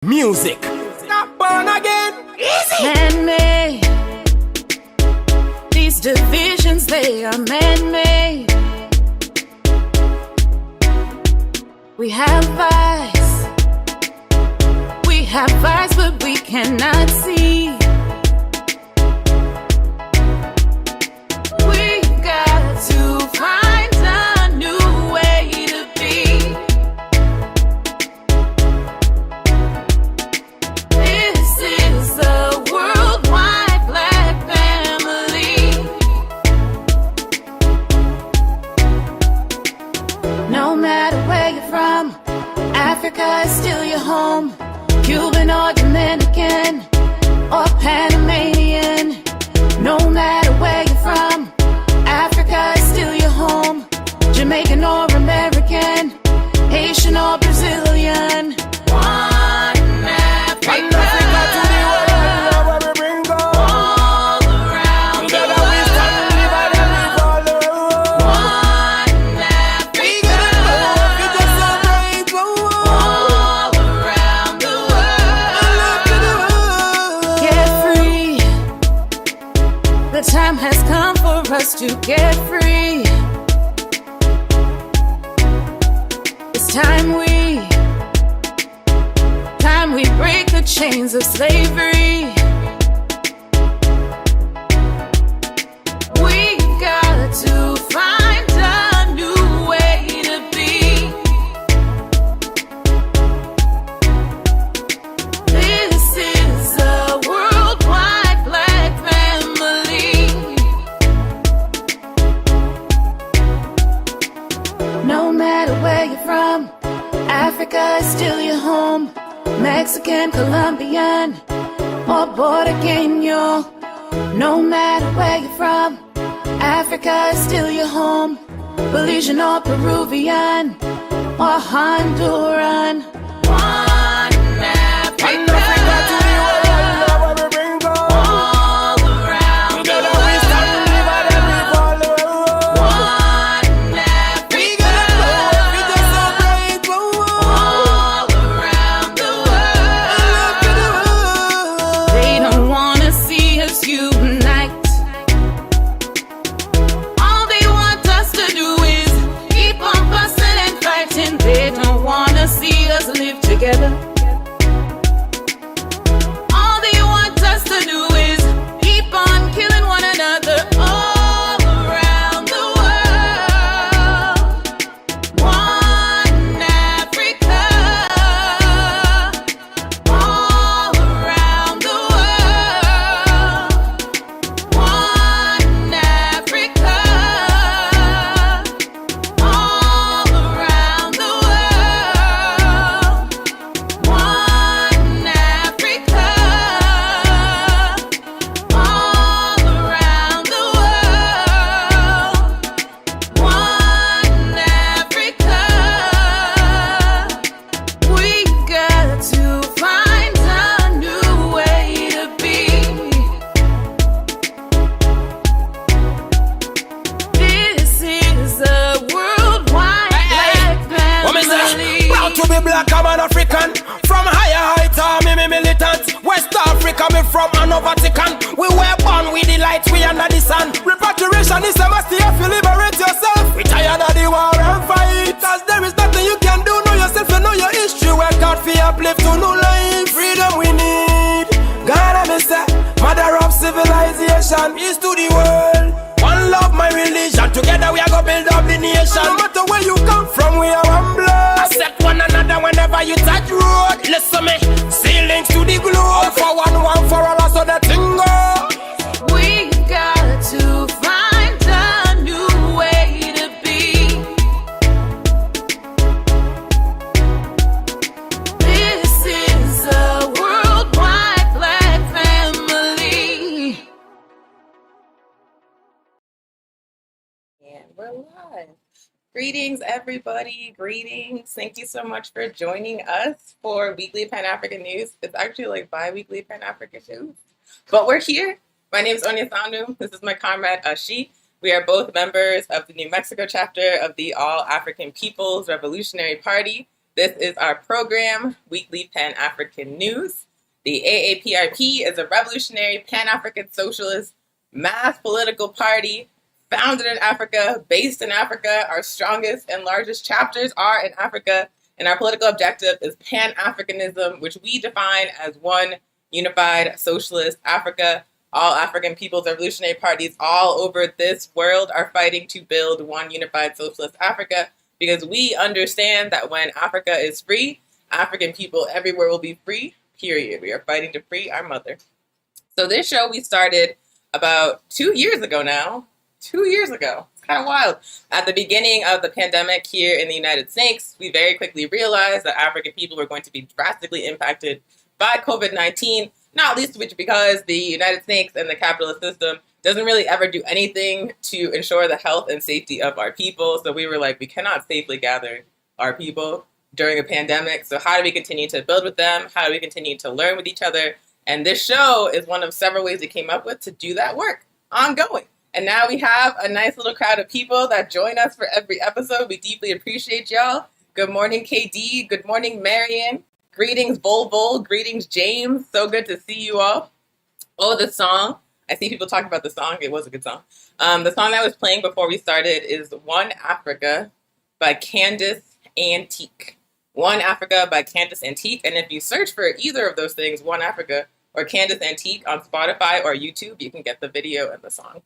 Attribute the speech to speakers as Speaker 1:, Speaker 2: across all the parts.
Speaker 1: Music. Not born again. Easy.
Speaker 2: Man-made. These divisions, they are man-made. We have eyes. We have eyes, but we cannot see. We got to find a new way to be. This is a worldwide black family. No matter where you're from, Africa is still your home. Cuban or Dominican or Panamanian. No matter where you're from, Africa is still your home. Jamaican or American, Haitian or Brazilian. One Africa.
Speaker 1: To the world, where we bring go.
Speaker 2: All around the
Speaker 1: Together we stand, live and live all the world.
Speaker 2: One Africa.
Speaker 1: We gotta love, we just celebrate the world.
Speaker 2: All around the
Speaker 1: Love to the
Speaker 2: world.
Speaker 1: world.
Speaker 2: Get free. The time has come for us to get free. It's time we break the chains of slavery. We got to find a new way to be. This is a worldwide black family. No matter where you're from, Africa is still your home. Mexican, Colombian, or Boricano. No matter where you're from, Africa is still your home. Belizean or Peruvian, or Honduran. One Africa.
Speaker 1: One Africa to the world, where we bring go.
Speaker 2: All around the
Speaker 1: Together we stand, live and live all the world.
Speaker 2: One
Speaker 1: We
Speaker 2: Africa.
Speaker 1: gotta love, we just celebrate the world.
Speaker 2: All around the
Speaker 1: Love to the
Speaker 2: world.
Speaker 1: world.
Speaker 2: They don't wanna see us unite. All they want us to do is keep on fussing and fighting. They don't wanna see us live together. All they want us to do is keep on killing one another all around the world. One Africa. All around the world. One Africa. All around the world. One Africa. All around the world. One Africa. We got to find a new way to be. This is a worldwide black
Speaker 1: What me say?
Speaker 2: family.
Speaker 1: Proud to be black, I'm an African. From higher heights, I'm me militant. West Africa, me from an Vatican. We were born with the light, we under the sun. Repatriation is a must, you have to liberate yourself. We tired of the war and fight. Cause there is nothing you can do, know yourself, you know your history. Work hard for uplift to new life. Freedom we need. Ghana, me say, mother of civilization. Peace to the world. One love, my religion. Together we are gonna build up the nation. No matter where you come from, we are one blood. Accept one another whenever you touch road. Listen me, see links to the globe. All for one for all, so the thing go.
Speaker 2: We got to find a new way to be. This is a worldwide black family.
Speaker 3: And we're live. Greetings, everybody. Greetings. Thank you so much for joining us for Weekly Pan-African News. It's actually like bi-weekly Pan-African News, but we're here. My name is Onya Sandu. This is my comrade, Ashi. We are both members of the New Mexico chapter of the All African People's Revolutionary Party. This is our program, Weekly Pan-African News. The AAPRP is a revolutionary Pan-African socialist mass political party founded in Africa, based in Africa. Our strongest and largest chapters are in Africa, and our political objective is Pan-Africanism, which we define as one unified socialist Africa. All African people's revolutionary parties all over this world are fighting to build one unified socialist Africa, because we understand that when Africa is free, African people everywhere will be free, period. We are fighting to free our mother. So this show we started about 2 years ago now. 2 years ago. It's kind of wild. At the beginning of the pandemic here in the United States, we very quickly realized that African people were going to be drastically impacted by COVID-19, not least which because the United States and the capitalist system doesn't really ever do anything to ensure the health and safety of our people. So we were like, we cannot safely gather our people during a pandemic. So how do we continue to build with them? How do we continue to learn with each other? And this show is one of several ways we came up with to do that work ongoing. And now we have a nice little crowd of people that join us for every episode. We deeply appreciate y'all. Good morning, KD. Good morning, Marion. Greetings, Vol. Greetings, James. So good to see you all. Oh, the song. I see people talking about the song. It was a good song. The song that was playing before we started is One Africa by Candace Antique. One Africa by Candace Antique. And if you search for either of those things, One Africa or Candace Antique on Spotify or YouTube, you can get the video and the song.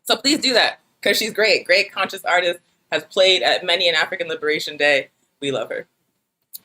Speaker 3: So please do that, because she's great. Great conscious artist, has played at many an African Liberation Day. We love her.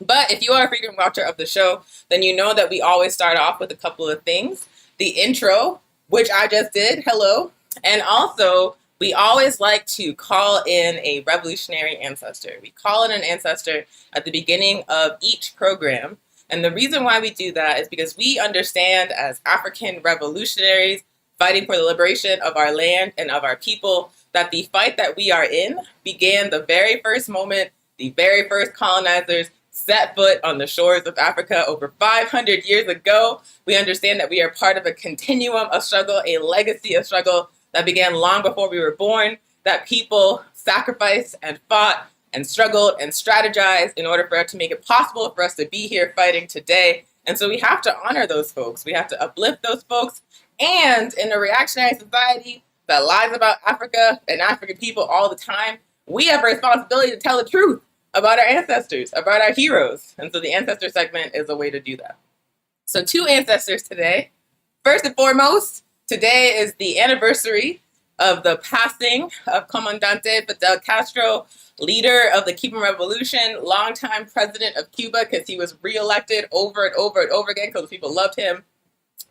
Speaker 3: But if you are a frequent watcher of the show, then you know that we always start off with a couple of things. The intro, which I just did, hello. And also, we always like to call in a revolutionary ancestor. We call in an ancestor at the beginning of each program. And the reason why we do that is because we understand as African revolutionaries fighting for the liberation of our land and of our people, that the fight that we are in began the very first moment the very first colonizers set foot on the shores of Africa over 500 years ago. We understand that we are part of a continuum of struggle, a legacy of struggle that began long before we were born, that people sacrificed and fought and struggled and strategized in order for it to make it possible for us to be here fighting today. And so we have to honor those folks. We have to uplift those folks. And in a reactionary society that lies about Africa and African people all the time, we have a responsibility to tell the truth about our ancestors, about our heroes. And so the ancestor segment is a way to do that. So 2 ancestors today. First and foremost, today is the anniversary of the passing of Comandante Fidel Castro, leader of the Cuban Revolution, longtime president of Cuba, because he was reelected over and over and over again because people loved him.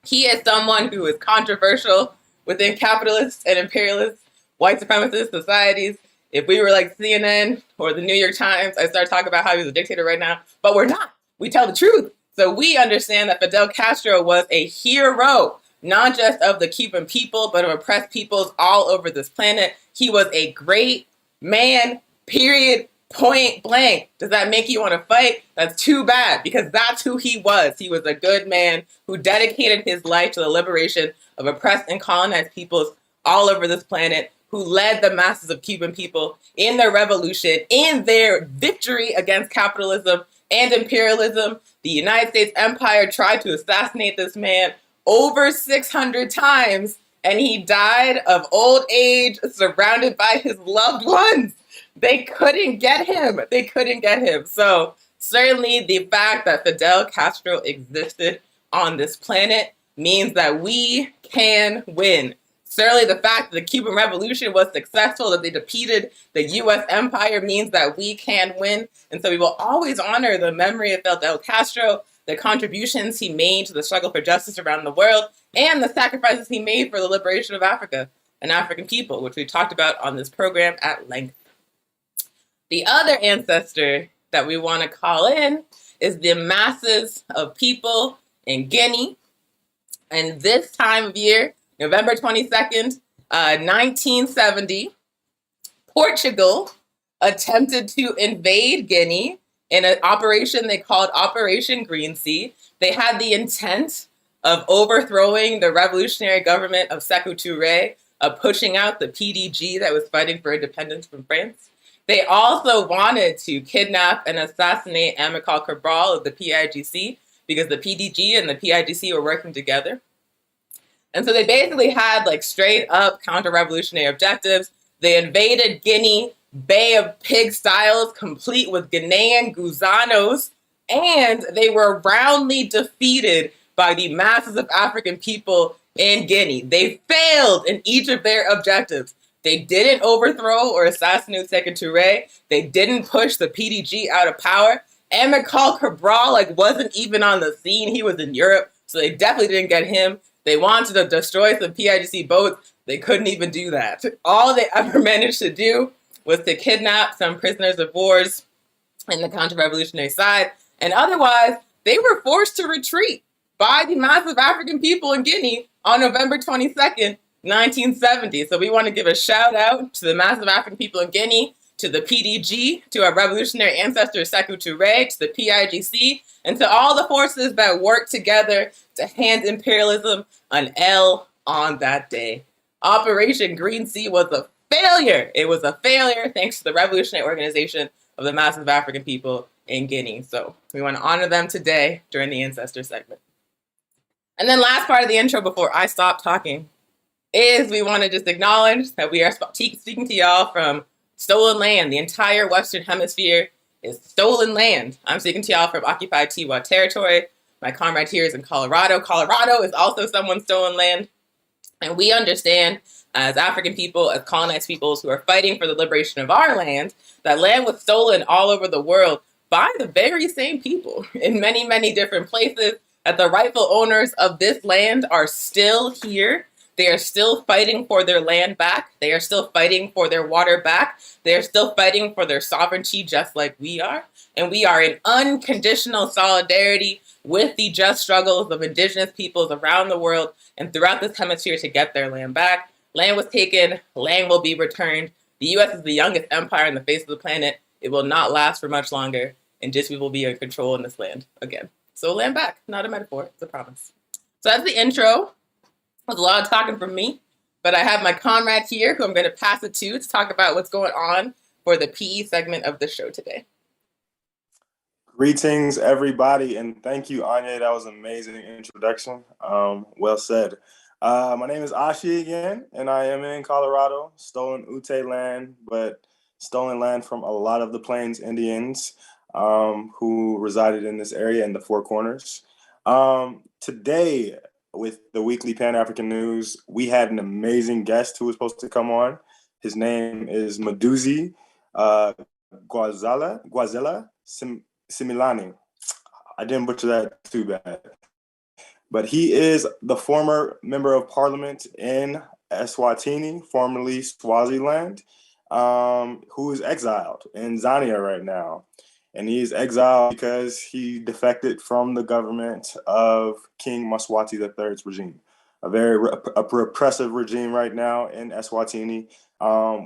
Speaker 3: He is someone who is controversial within capitalist and imperialist white supremacist societies. If we were like CNN or the New York Times, I'd start talking about how he's a dictator right now, but we're not. We tell the truth. So we understand that Fidel Castro was a hero, not just of the Cuban people, but of oppressed peoples all over this planet. He was a great man, period, point blank. Does that make you want to fight? That's too bad, because that's who he was. He was a good man who dedicated his life to the liberation of oppressed and colonized peoples all over this planet, who led the masses of Cuban people in their revolution, in their victory against capitalism and imperialism. The United States Empire tried to assassinate this man over 600 times, and he died of old age, surrounded by his loved ones. They couldn't get him. They couldn't get him. So certainly the fact that Fidel Castro existed on this planet means that we can win. Certainly the fact that the Cuban Revolution was successful, that they defeated the U.S. empire, means that we can win. And so we will always honor the memory of Fidel Castro, the contributions he made to the struggle for justice around the world, and the sacrifices he made for the liberation of Africa and African people, which we talked about on this program at length. The other ancestor that we want to call in is the masses of people in Guinea. And this time of year, November 22nd, 1970, Portugal attempted to invade Guinea in an operation they called Operation Green Sea. They had the intent of overthrowing the revolutionary government of Sékou Touré, of pushing out the PDG that was fighting for independence from France. They also wanted to kidnap and assassinate Amilcar Cabral of the PIGC because the PDG and the PIGC were working together. And so they basically had like straight up counter-revolutionary objectives. They invaded Guinea, Bay of Pig-Styles, complete with Guinean Gusanos, and they were roundly defeated by the masses of African people in Guinea. They failed in each of their objectives. They didn't overthrow or assassinate Sekou Touré. They didn't push the PDG out of power. Amilcar Cabral wasn't even on the scene. He was in Europe, so they definitely didn't get him. They wanted to destroy some PIGC boats. They couldn't even do that. All they ever managed to do was to kidnap some prisoners of wars in the counter-revolutionary side. And otherwise, they were forced to retreat by the massive African people in Guinea on November 22nd, 1970. So we want to give a shout out to the massive African people in Guinea, to the PDG, to our revolutionary ancestor Sekou Touré, to the PIGC, and to all the forces that worked together to hand imperialism an L on that day. Operation Green Sea was a failure. It was a failure thanks to the revolutionary organization of the massive African people in Guinea. So we want to honor them today during the ancestor segment. And then last part of the intro before I stop talking is we want to just acknowledge that we are speaking to y'all from stolen land. The entire Western Hemisphere is stolen land. I'm speaking to y'all from occupied Tiwa territory. My comrade here is in Colorado. Colorado is also someone's stolen land. And we understand as African people, as colonized peoples who are fighting for the liberation of our land, that land was stolen all over the world by the very same people in many, many different places, that the rightful owners of this land are still here. They are still fighting for their land back. They are still fighting for their water back. They are still fighting for their sovereignty just like we are. And we are in unconditional solidarity with the just struggles of indigenous peoples around the world and throughout this hemisphere to get their land back. Land was taken, land will be returned. The U.S. is the youngest empire on the face of the planet. It will not last for much longer, and just we will be in control in this land again. So land back, not a metaphor, it's a promise. So that's the intro. It was a lot of talking from me, but I have my comrade here who I'm going to pass it to talk about what's going on for the PE segment of the show today.
Speaker 4: Greetings, everybody, and thank you, Anya. That was an amazing introduction. Well said. My name is Ashi again, and I am in Colorado. Stolen Ute land, but stolen land from a lot of the Plains Indians who resided in this area in the Four Corners. Today, with the weekly Pan-African News, we had an amazing guest who was supposed to come on. His name is Mduduzi Gaw'zela Simelane. I didn't butcher that too bad. But he is the former member of parliament in Eswatini, formerly Swaziland, who is exiled in Zania right now. And he is exiled because he defected from the government of King Mswati III's regime, a very repressive regime right now in Eswatini,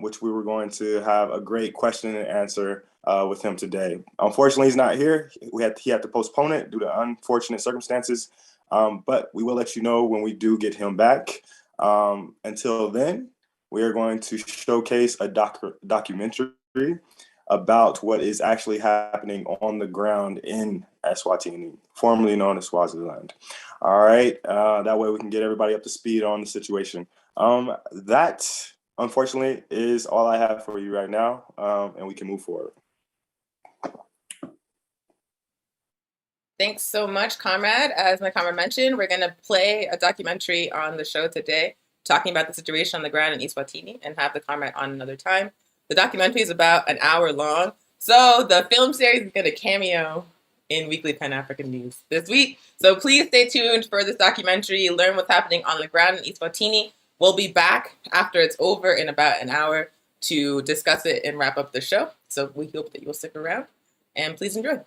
Speaker 4: which we were going to have a great question and answer with him today. Unfortunately, he's not here. He had to postpone it due to unfortunate circumstances, but we will let you know when we do get him back. Until then, we are going to showcase a documentary about what is actually happening on the ground in Eswatini, formerly known as Swaziland. All right, that way we can get everybody up to speed on the situation. That, unfortunately, is all I have for you right now, and we can move forward.
Speaker 3: Thanks so much, comrade. As my comrade mentioned, we're going to play a documentary on the show today, talking about the situation on the ground in Eswatini, and have the comrade on another time. The documentary is about an hour long, so the film series is going to cameo in Weekly Pan-African News this week. So please stay tuned for this documentary, learn what's happening on the ground in Eswatini. We'll be back after it's over in about an hour to discuss it and wrap up the show. So we hope that you'll stick around, and please enjoy.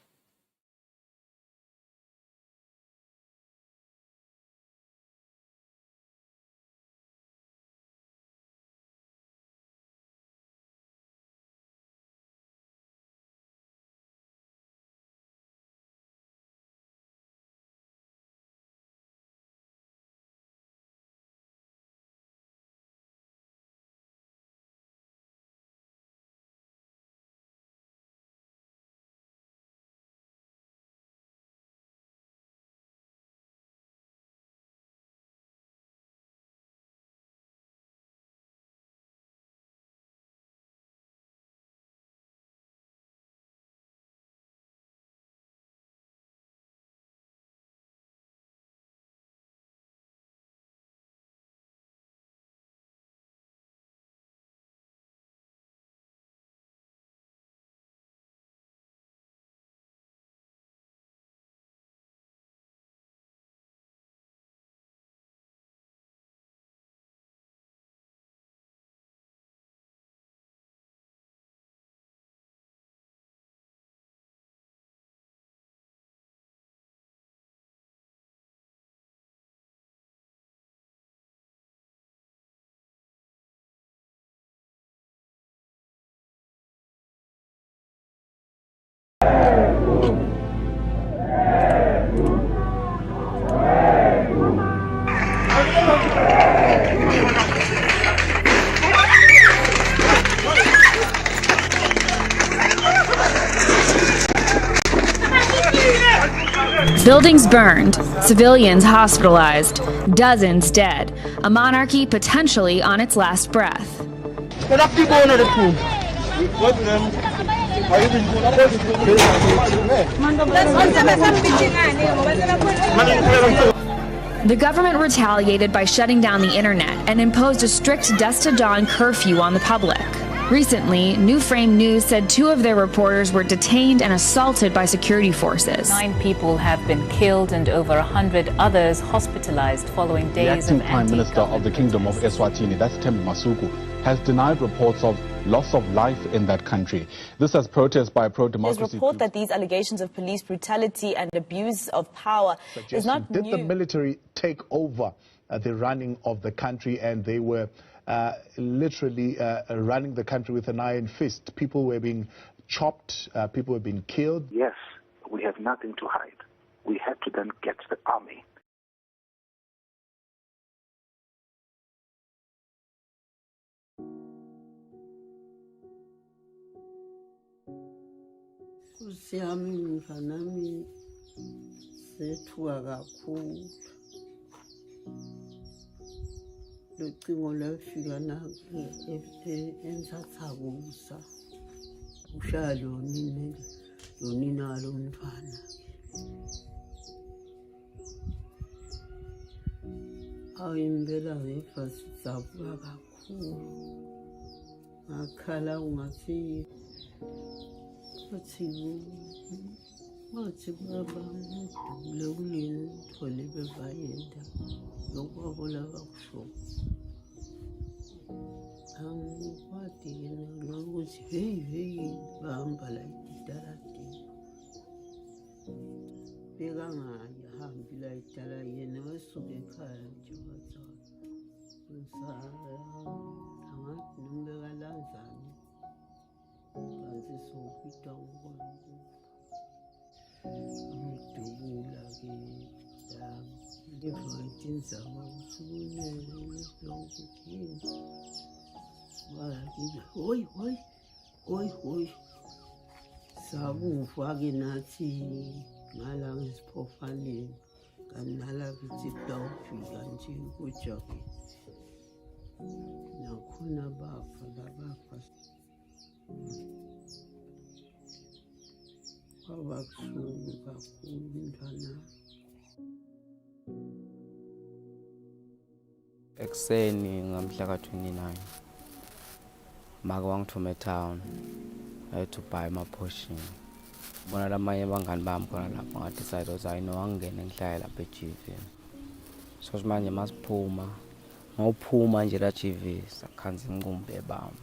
Speaker 5: Buildings burned, civilians hospitalized, dozens dead, a monarchy potentially on its last breath. The government retaliated by shutting down the internet and imposed a strict dusk to dawn curfew on the public. Recently, New Frame News said 2 of their reporters were detained and assaulted by security forces.
Speaker 6: 9 people have been killed and over 100 others hospitalized following days of
Speaker 7: The acting Prime Minister of the Kingdom of Eswatini, that's Thembi Masuku, has denied reports of loss of life in that country. This has protest by pro-democracy
Speaker 8: There's report that these allegations of police brutality and abuse of power is not new.
Speaker 9: Did the military take over the running of the country, and they were literally running the country with an iron fist? People were being chopped, people were being killed.
Speaker 10: Yes, we have nothing to hide. We had to then get the army.
Speaker 11: Lucingo lwafika ensathakusa ushaya lonina lomntwana ayimbela ngefa sizabuka kakhulu ngakhala ungathi wathi baba ngidubule kuleni uthole bevayenda lokwabola kakusho angikwadi yena ukuthi hey bahamba la idaladini bekangahambi la idala yena wasuka ekhaya nje wathana angathi nombekalazane kanti sokupita ngokona ngidubula ke ngivayitinzama ukuthi lonke hoyi sakufa ke nathi ngala ngesiphofaneni kanti nala kithi kutawufika nje kujabe nakhona bafa labafa kwababuhlungu kakhulu mntwana.
Speaker 12: Ekuseni ngamhla ka-29 maka wangithuma etown. I had to buy my portion. Bona lamanye abangani bami khona lapho ngadecide ukuthi hayi no angingene ngihlale lapha eGV. So manje masiphuma ngawuphuma nje la GV sakhanza inqumbi ebami.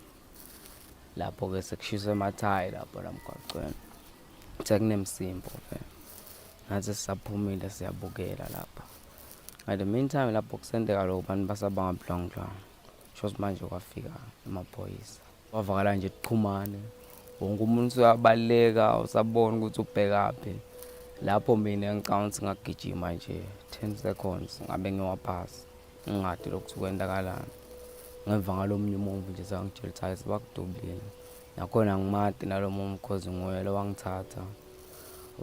Speaker 12: Lapho ke sekushisa emathayi lapho lamgwaqweni. Sekunemsimbo ke. Nathi sisaphumile siyabukela lapha. At the meantime lapho kusendeka lo bantu basabanga blonglong. Shows manje kwafika amaphoyisa. Wavakala nje iqhumane. Wonke umuntu uyabaleka usabona ukuthi ubhekaphi. Lapho mina ngicount ngagijima nje 10 seconds ngabe ngiwaphasa. Ngingade lokhu kwendakalana. Ngeva ngalomunye umuntu nje sangitshela ukuthi ayisibakudubulile. Nakhona ngimati nalomunye because nguye lo wangithatha.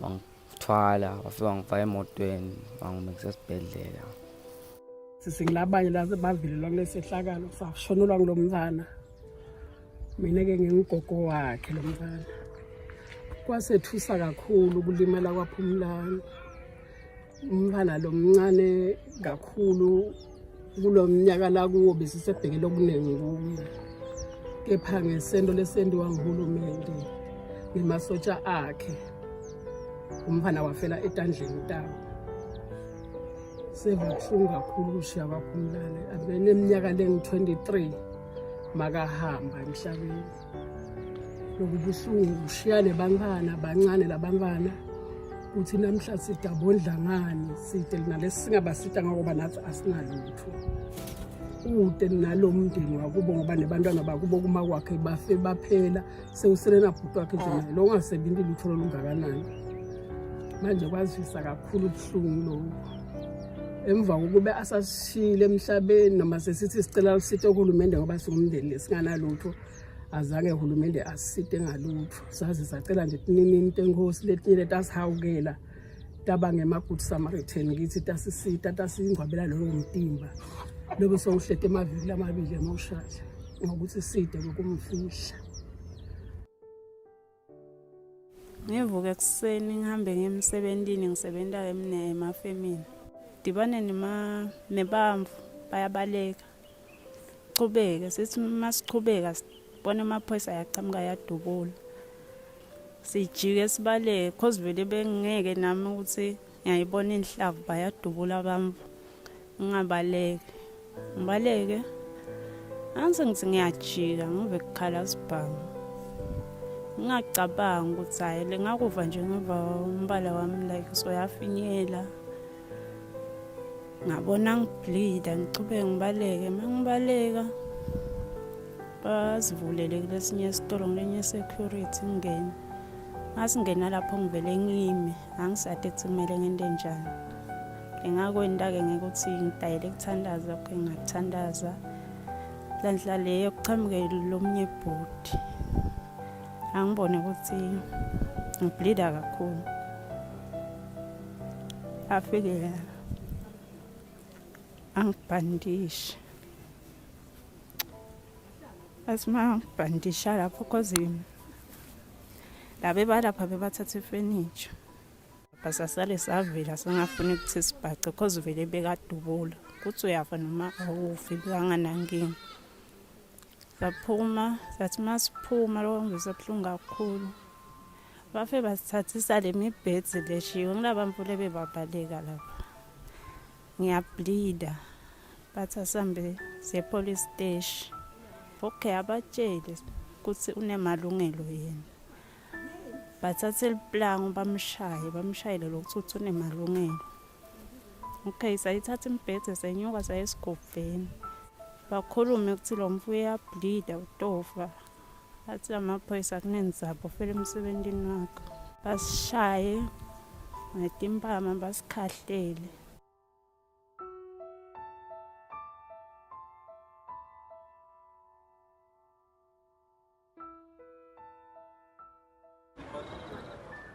Speaker 12: Wangithwala wafika ngifaka emotweni wangimekisa esibhedlela.
Speaker 13: Sisingilabanye la bavilelwa kulesehlakalo sashonelwa ngilomntana. Mina ke ngingugogo wakhe lo mntana. Kwasethusa kakhulu ukulimala kwaphumlani. Umntana lo mncane kakhulu kulomnyaka la kuwo besisebhekele okuningi kuye. Kepha ngesendo lesendiwa nguhulumende ngemasotsha akhe. Umfana wafela etandleni tawo. Sevabuhlungu kakhulu ukushiya kwaphumlane. Abene eminyaka lengu-23 makahamba emhlabeni. Lokubuhlungu ushiyane bantwana bancane labantwana. Uthi namhla sidabondla ngani side nalesi singabasita ngoba nathi asinalutho. Ude nalomndeni wakubo ngoba nebantwana bakubo kuma kwakhe bafe baphela sewuselena bhuti wakhe nje lo ungasebenzi lutho olungakanani. Manje kwazisa kakhulu ubuhlungu lo. Emva kokube asashile emhlabeni noma sesithi sicela usito kuhulumende ngoba singumndeni lesinganalutho azange uhulumende asite ngalutho. Saze sacela nje tinini into enkosi letinye letasihawukela tabange ma-Good Samaritan ngithi tasisita tasingcwabela lowo mtimba lobe sowuhlete amavili amabili emoshaya ngokuthi side kokumfihla.
Speaker 14: Ngivuka ekuseni ngihambe ngemsebentini ngisebenza emafemini. Dibane nebamvu bayabaleka. Qhubeka sithi masiqhubeka sibona amaphoyisa ayaqhamuka yadubula. Sijike sibaleke cause vele bengeke nami ukuthi ngiyayibona inhlavu bayadubula bamvu. Ngingabaleke. Ngibaleke. Angithi ngiyajika ngive kukhala sibhamu. Ngingacabanga ukuthi hayi lengakuva nje ngiva umbala wami like so yafinyela. Ngabona ngibleeda ngicube ngibaleke mangibaleka basivulele kulesinye isitolo ngelinye security ngene. Ngasingena lapho ngivele ngime angisade ukuthi kumele ngente njani. Engakwenda ke ngekuthi ngidayile ukuthandaza ke ngathandaza. Landla leyo kuchamuke lomnye ibhodi. Angibone ukuthi ngibleeda kakhulu. Afike angibhandisha. Asima ngibhandisha lapho kozini. Labe balapha bebathatha ifurniture. Basasale savela singafuni ukuthi sibhace cause vele bekadubula. Kuthi uyafa noma awufi kanganankinga. Saphuma sathi masiphuma lo ngisabhlungu kakhulu. Bafe basithathisa lemibhedzi leshiwe ngilabamfule bebabaleka lapha. Ngiyableeda. Bathi asambe se-police station. Okay abatshele ukuthi unemalungelo yena. Bathathe iliplangu bamshayele lokuthi unemalungelo. Okay sayithatha imbhedzi senyuka sayesigubheni. Bakhulume ukuthi lo mfu uyableeda utofa. Athi amaphoyisa kunenzabo fela emsebentini wakhe. Basishaye ngetimpama basikhahlele.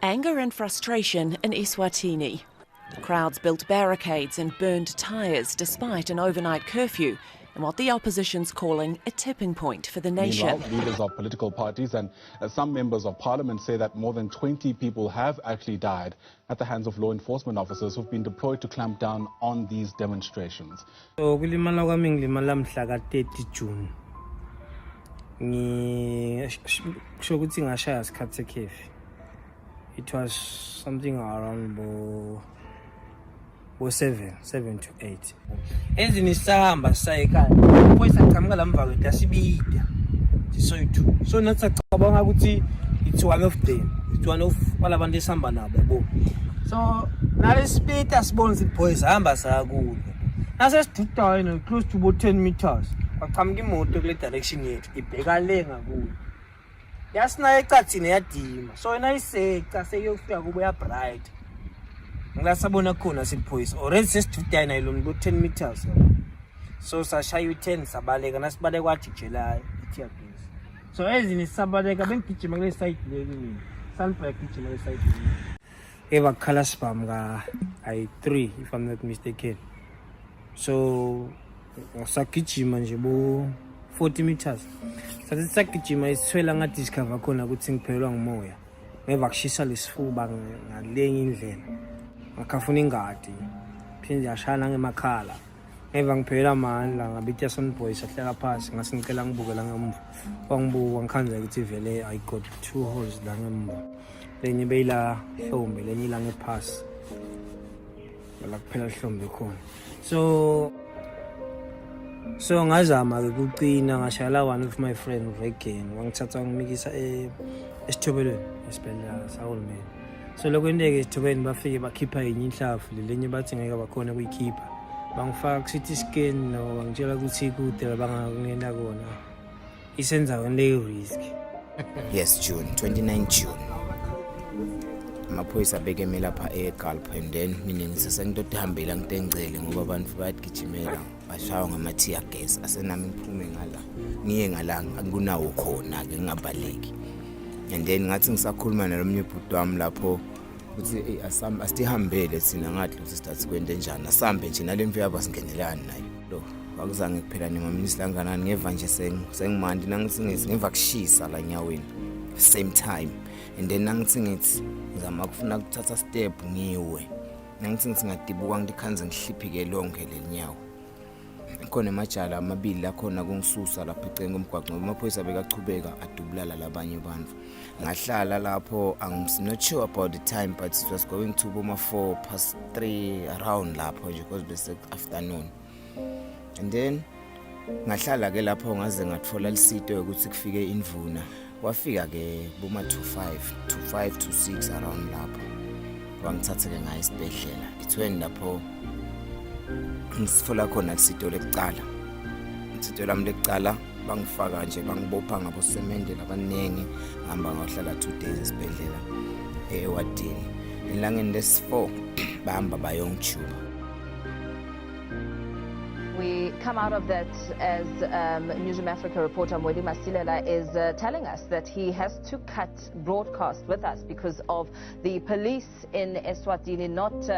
Speaker 15: Anger and frustration in Eswatini. Crowds built barricades and burned tyres despite an overnight curfew and what the opposition's calling a tipping point for the nation.
Speaker 7: Meanwhile, leaders of political parties and some members of parliament say that more than 20 people have actually died at the hands of law enforcement officers who've been deployed to clamp down on these demonstrations.
Speaker 16: So, kulimala kwami ngilimala mhla ka 30 June. Kusho ukuthi ngashaya isikhathi sekhefi. It was something around 7 to 8. Endlini sahamba sayekhaya. Uphoyisa aqhamuka lamva kwethu asibida. Sisoyi2. So nathi sacabanga ukuthi it's one of them. It's one of walabantu esihamba nabo yabo. So nale speed asibona uphoyisa hamba sakude. Nase sidudana close to about 10 meters. Waqhamuka imoto kule direction yethu ibheka le ngakude. Yasina ecathini yadima. So yena iseca seyofika kubo ya bright. Ngilasabona khona siphoyisa already sesidudana lo muntu 10 meters. So sashaya u10 sabaleka nasibale kwajijela ithi against. So ezini sabaleka bengigijima kule side le kimi. Sunbreak gijima kule side le. Eva khala spam ka I3 if I'm not mistaken. So sakijima nje bo 40 meters. Sathi sakijima iswela nga discover khona ukuthi ngiphelwa ngumoya. Ngeva kushisa lesifuba ngalenye indlela. Ngakafuna ingadi. Phinde yashana ngemakhala. Ngeva ngiphelwa amandla ngabithi yaSonboys ahlala phansi ngasingicela ngibukela ngemuva. Wangibuka ngikhanza ukuthi vele I got 2 holes la ngemuva. Lenye beyila hlombe lenye la ngephasi. La kuphela hlombe khona. So ngazama ukuqina ngashala one of my friend Regan wangithatha ngimikisa esithobelweni esibhedlela sahulumeni. So lokwendeke esithobeni bafike bakhipha enye inhlafu lelenye bathi ngeke bakhona kuyikhipha. Bangifaka CT scan no bangitshela ukuthi kude bangakungena kona. Isenza le risk.
Speaker 17: Yes, June 29 June. Amaphoyisa bekeme lapha eGulp and then mina ngisasengidodihambela ngitengcele ngoba abantu bayagijimela bashaywa ngamathia gas asenami ngiphume ngala ngiye ngalanga akunawo khona ke ngingabaleki and then ngathi ngisakhuluma nalomnye ubhuti wami lapho ukuthi asitihambele thina ngathi lo sithathe kwento enjani asambe nje nalemvu yaba singenelani nayo lo akuzange kuphela ningaminisela kangakanani ngeva nje sengimandi nangithi ngiva kushisa la nyaweni same time and then nangithi ngithi ngizama kufuna ukuthatha step ngiwe nangithi ngingadibuka ngikhanze ngihliphike lonke lenyawo khona emajala amabili la khona kungisusa lapha eceleni komgwaqo amaphoyisa bekachubeka adubulala labanye abantu ngahlala lapho I'm not sure about the time but it was going to be 3:04 around lapho nje because bese afternoon and then ngahlala ke lapho ngaze ngatfola lisito ukuthi kufike indvuna wafika ke boma 25 around lapho wangithatha ke ngaye esibhedlela ithweni lapho ngisifula khona lisito lekucala isito lami lekucala bangifaka nje bangibopha ngabo semende labanengi ngihamba ngahlala 2 days esibhedlela ewadini elangeni lesi4 bahamba bayongijuba.
Speaker 18: We come out of that as Newsroom Africa reporter Mduduzi Simelane is telling us that he has to cut broadcast with us because of the police in Eswatini not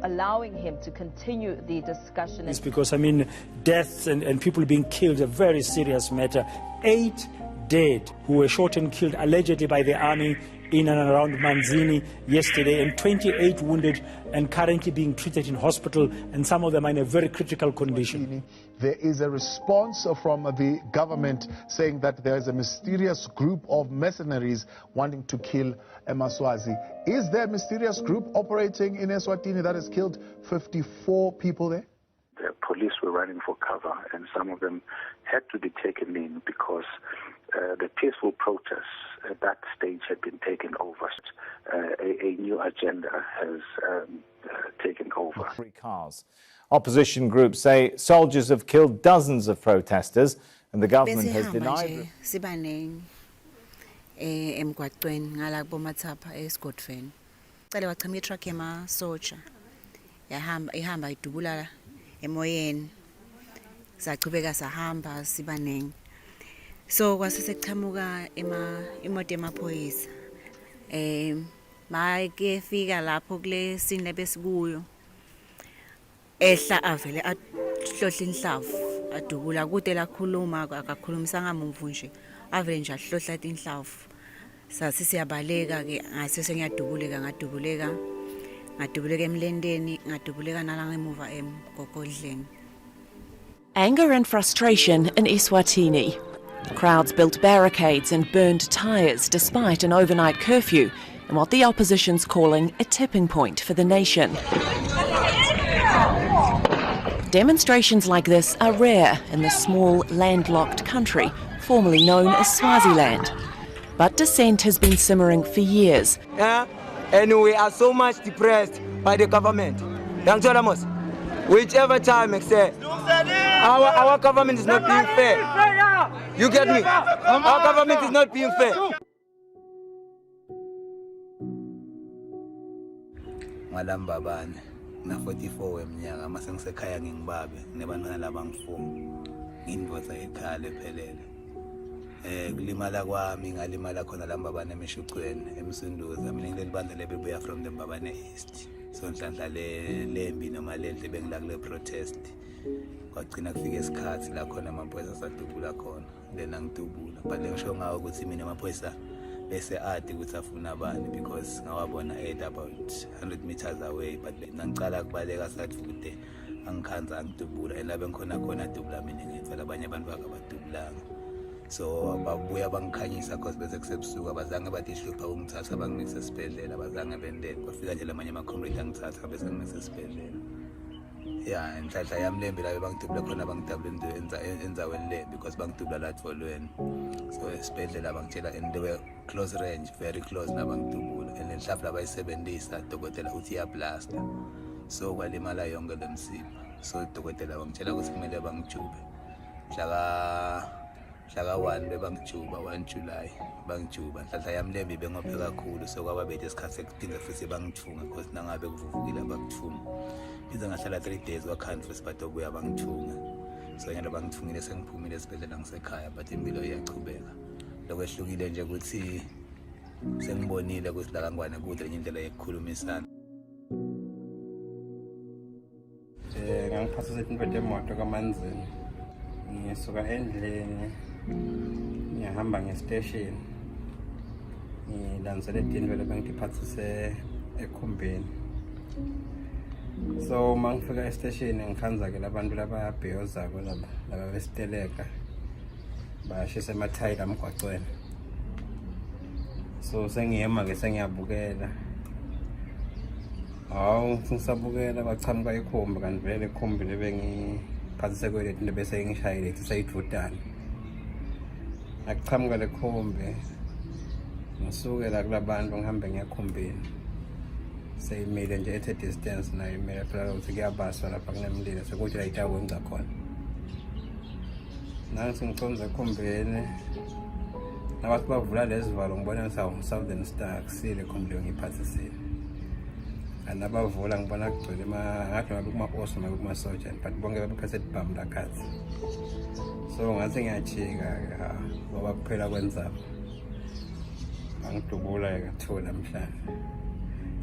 Speaker 18: allowing him to continue the discussion.
Speaker 19: It's because, I mean, deaths and people being killed is a very serious matter. 8 dead who were shot and killed allegedly by the army in and around Manzini yesterday, and 28 wounded and currently being treated in hospital, and some of them are in a very critical condition.
Speaker 9: There is a response from the government saying that there is a mysterious group of mercenaries wanting to kill Maswazi. Is there a mysterious group operating in Eswatini that has killed 54 people there?
Speaker 10: The police were running for cover, and some of them had to be taken in because the peaceful protests at that stage had been taken over. A new agenda has taken over.
Speaker 20: 3 cars. Opposition groups say soldiers have killed dozens of protesters, and the government has denied.
Speaker 21: Emgwaqweni ngala bomathapha eScotland cela wachama itruck yema soldier ihamba idubula emoyeni sachubeka sahamba sibanengi so kwasesichamuka imoto emaphoyisa make fika lapho kule scene lebesikuyo ehla avele ahlohla inhlavu adubula kude lakhuluma akakhulumisa ngamumvu nje avele nje ahlohla inhlavu sathi siyabaleka ke ngase ngiyadubuleka ngadubuleka emlendeni ngadubuleka nalanga emuva emgogodleni.
Speaker 15: Anger and frustration in Eswatini. Crowds built barricades and burned tyres despite an overnight curfew and what the opposition's calling a tipping point for the nation. Demonstrations like this are rare in the small landlocked country formerly known as Swaziland. But dissent has been simmering for years.
Speaker 22: And we are so much depressed by the government. Whichever time our government is not being fair. You get me? Our government is not being fair.
Speaker 23: Madam Babane, na 44 weminyaka mase ngisekhaya ngingibabe nebantwana labangifuni. Ngindvoza ekhaya lephelele. Kulimala kwami ngalimala khona la Mbabane emishucweni emsunduza mina ngileli bandla lebebuya from the Mbabane East so nhlanhla lembi noma lenhle bengila kule protest kwagcina kufika isikhathi la khona amaphoyisa sadubula khona then angidubula but lengisho ngawo ukuthi mina amaphoyisa bese athi ukuthi afuna abani because ngawabona at about 100 meters away but ngicala kubaleka sathi futhi angikhanza angidubula elabe ngikhona khona dubula mina ngithola abanye abantu bakabadubulanga. So babuya bangikhanyisa because bese kusebusuku abazange bathi hlupha ungithatha bangise esibhedlela abazange bendele kwafika nje lamanye ama comrade angithatha bese ngise esibhedlela. Yeah, inhlanhla yami lembi la bangidubula khona bangidabula enzaweni le because bangidubula la tfolweni. So esibhedlela bangitshela and they were close range, very close nabangidubula and lenhlapha labayisebenzisa dokotela uthi ya blaster. So kwalimala yonke lemsipha. So dokotela bangitshela ukuthi kumele bangijube. Hlaka 1 bebangijuba 1 July bangijuba nhlanhla yami lembi bengophe kakhulu so kwaba bethe isikhathi sekuphinda futhi bangithunga because nangabe kuvuvukile abangithunga biza ngahlala 3 days wakhanti futhi badobuya bangithunga so nyalo bangithungile sengiphumile esibhedlela ngisekhaya but impilo iyachubeka lokwehlukile nje ukuthi sengibonile ukuthi la kangwane kude lenye indlela yokukhulumisana.
Speaker 1: Ngangiphathisa impethe emoto kaManzini. Ngisuka endlini ngihamba ngestation. Ngilandzele idindwe bengiphathise ekhumbeni. So mangifika estation ngikhanza ke labantu lababheyoza laba besiteleka bashisa emathayili amgwaqweni. So sengiyema ke sengiyabukela. Ngisabukela bachamuka ikhombe kanti vele ikhombe lebengiphathise kweleti bese ngishayile ethi sayidvutana. Akuchamuka lekhombe ngisuke la kulabantu ngihambe ngiyakhombeni. Seyimile nje at a distance nayo imile phela ukuthi kuyabaswa lapha kunemlilo sekuthi la itawu enza khona. Nansi ngiconza ekhombeni nabathi bavula lezivalo ngibona Southern Star kusile khombe ngiphathisile. Anabavula ngibona kugcwele ngathi ngabe kuma-oso ngabe kuma-soja but bonke babekhasethi bhamu lakhathi. So ngathi ngiyajika ngoba kuphela kwenzaba. Angidubula kathola namhlanje.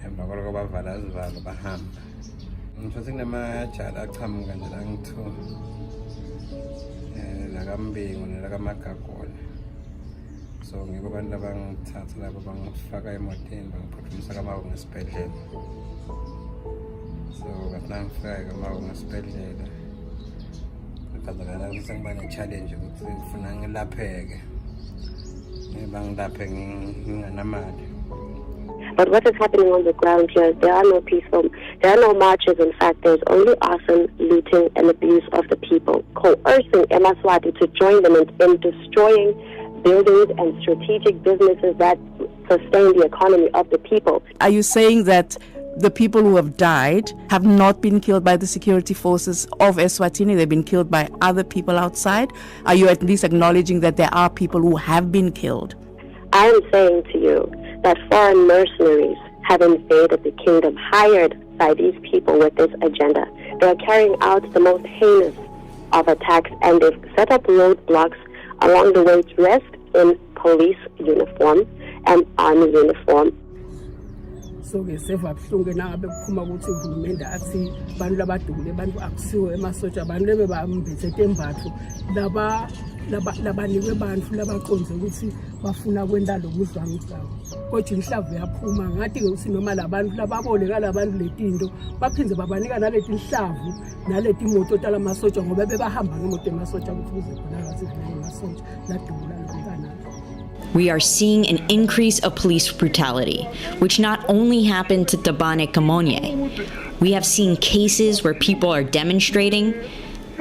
Speaker 1: Emva kwalokho bavala izivalo bahamba. Ngithi kunamajala achamuka nje la ngithu lakambingo nelakamagagona. So ngibo abantu abangithatha lapho bangifaka emotini bangiphuthumisa kamawu ngesibhedlela. So ngathi nangifika kamawu ngesibhedlela ngikazakala ukuthi sengiba ne-challenge ukuthi ngifuna ngilapheke. Ngibangilaphe nginganamali.
Speaker 2: But what is happening on the ground here, there are no marches. In fact, there's only arson, looting, and abuse of the people, coercing Eswatini to join them in destroying buildings and strategic businesses that sustain the economy of the people.
Speaker 4: Are you saying that the people who have died have not been killed by the security forces of Eswatini? They've been killed by other people outside? Are you at least acknowledging that there are people who have been killed?
Speaker 2: I am saying to you that foreign mercenaries have invaded the kingdom, hired by these people with this agenda. They are carrying out the most heinous of attacks, and they've set up roadblocks along the way dressed in police uniform and army uniform.
Speaker 13: So ke seva buhlungu nangabe kuphuma ukuthi uhulumende athi bantu labadukule bantu akusiwe emasotsha abantu lebe bambethe tembatho labanikwe bantu labaqonze ukuthi bafuna kwenda lokudlanga kwawo. Kodwa inhlavu yaphuma ngathi ke ukuthi noma labantu lababoleka labantu letinto baphindze babanika naleti inhlavu naleti imoto talamasotsha ngoba bebahamba ngemoto emasotsha ukuthi kuze khona ngathi emasotsha ladukula lokana.
Speaker 24: We are seeing an increase of police brutality, which not only happened to Tabane Kamonye. We have seen cases where people are demonstrating.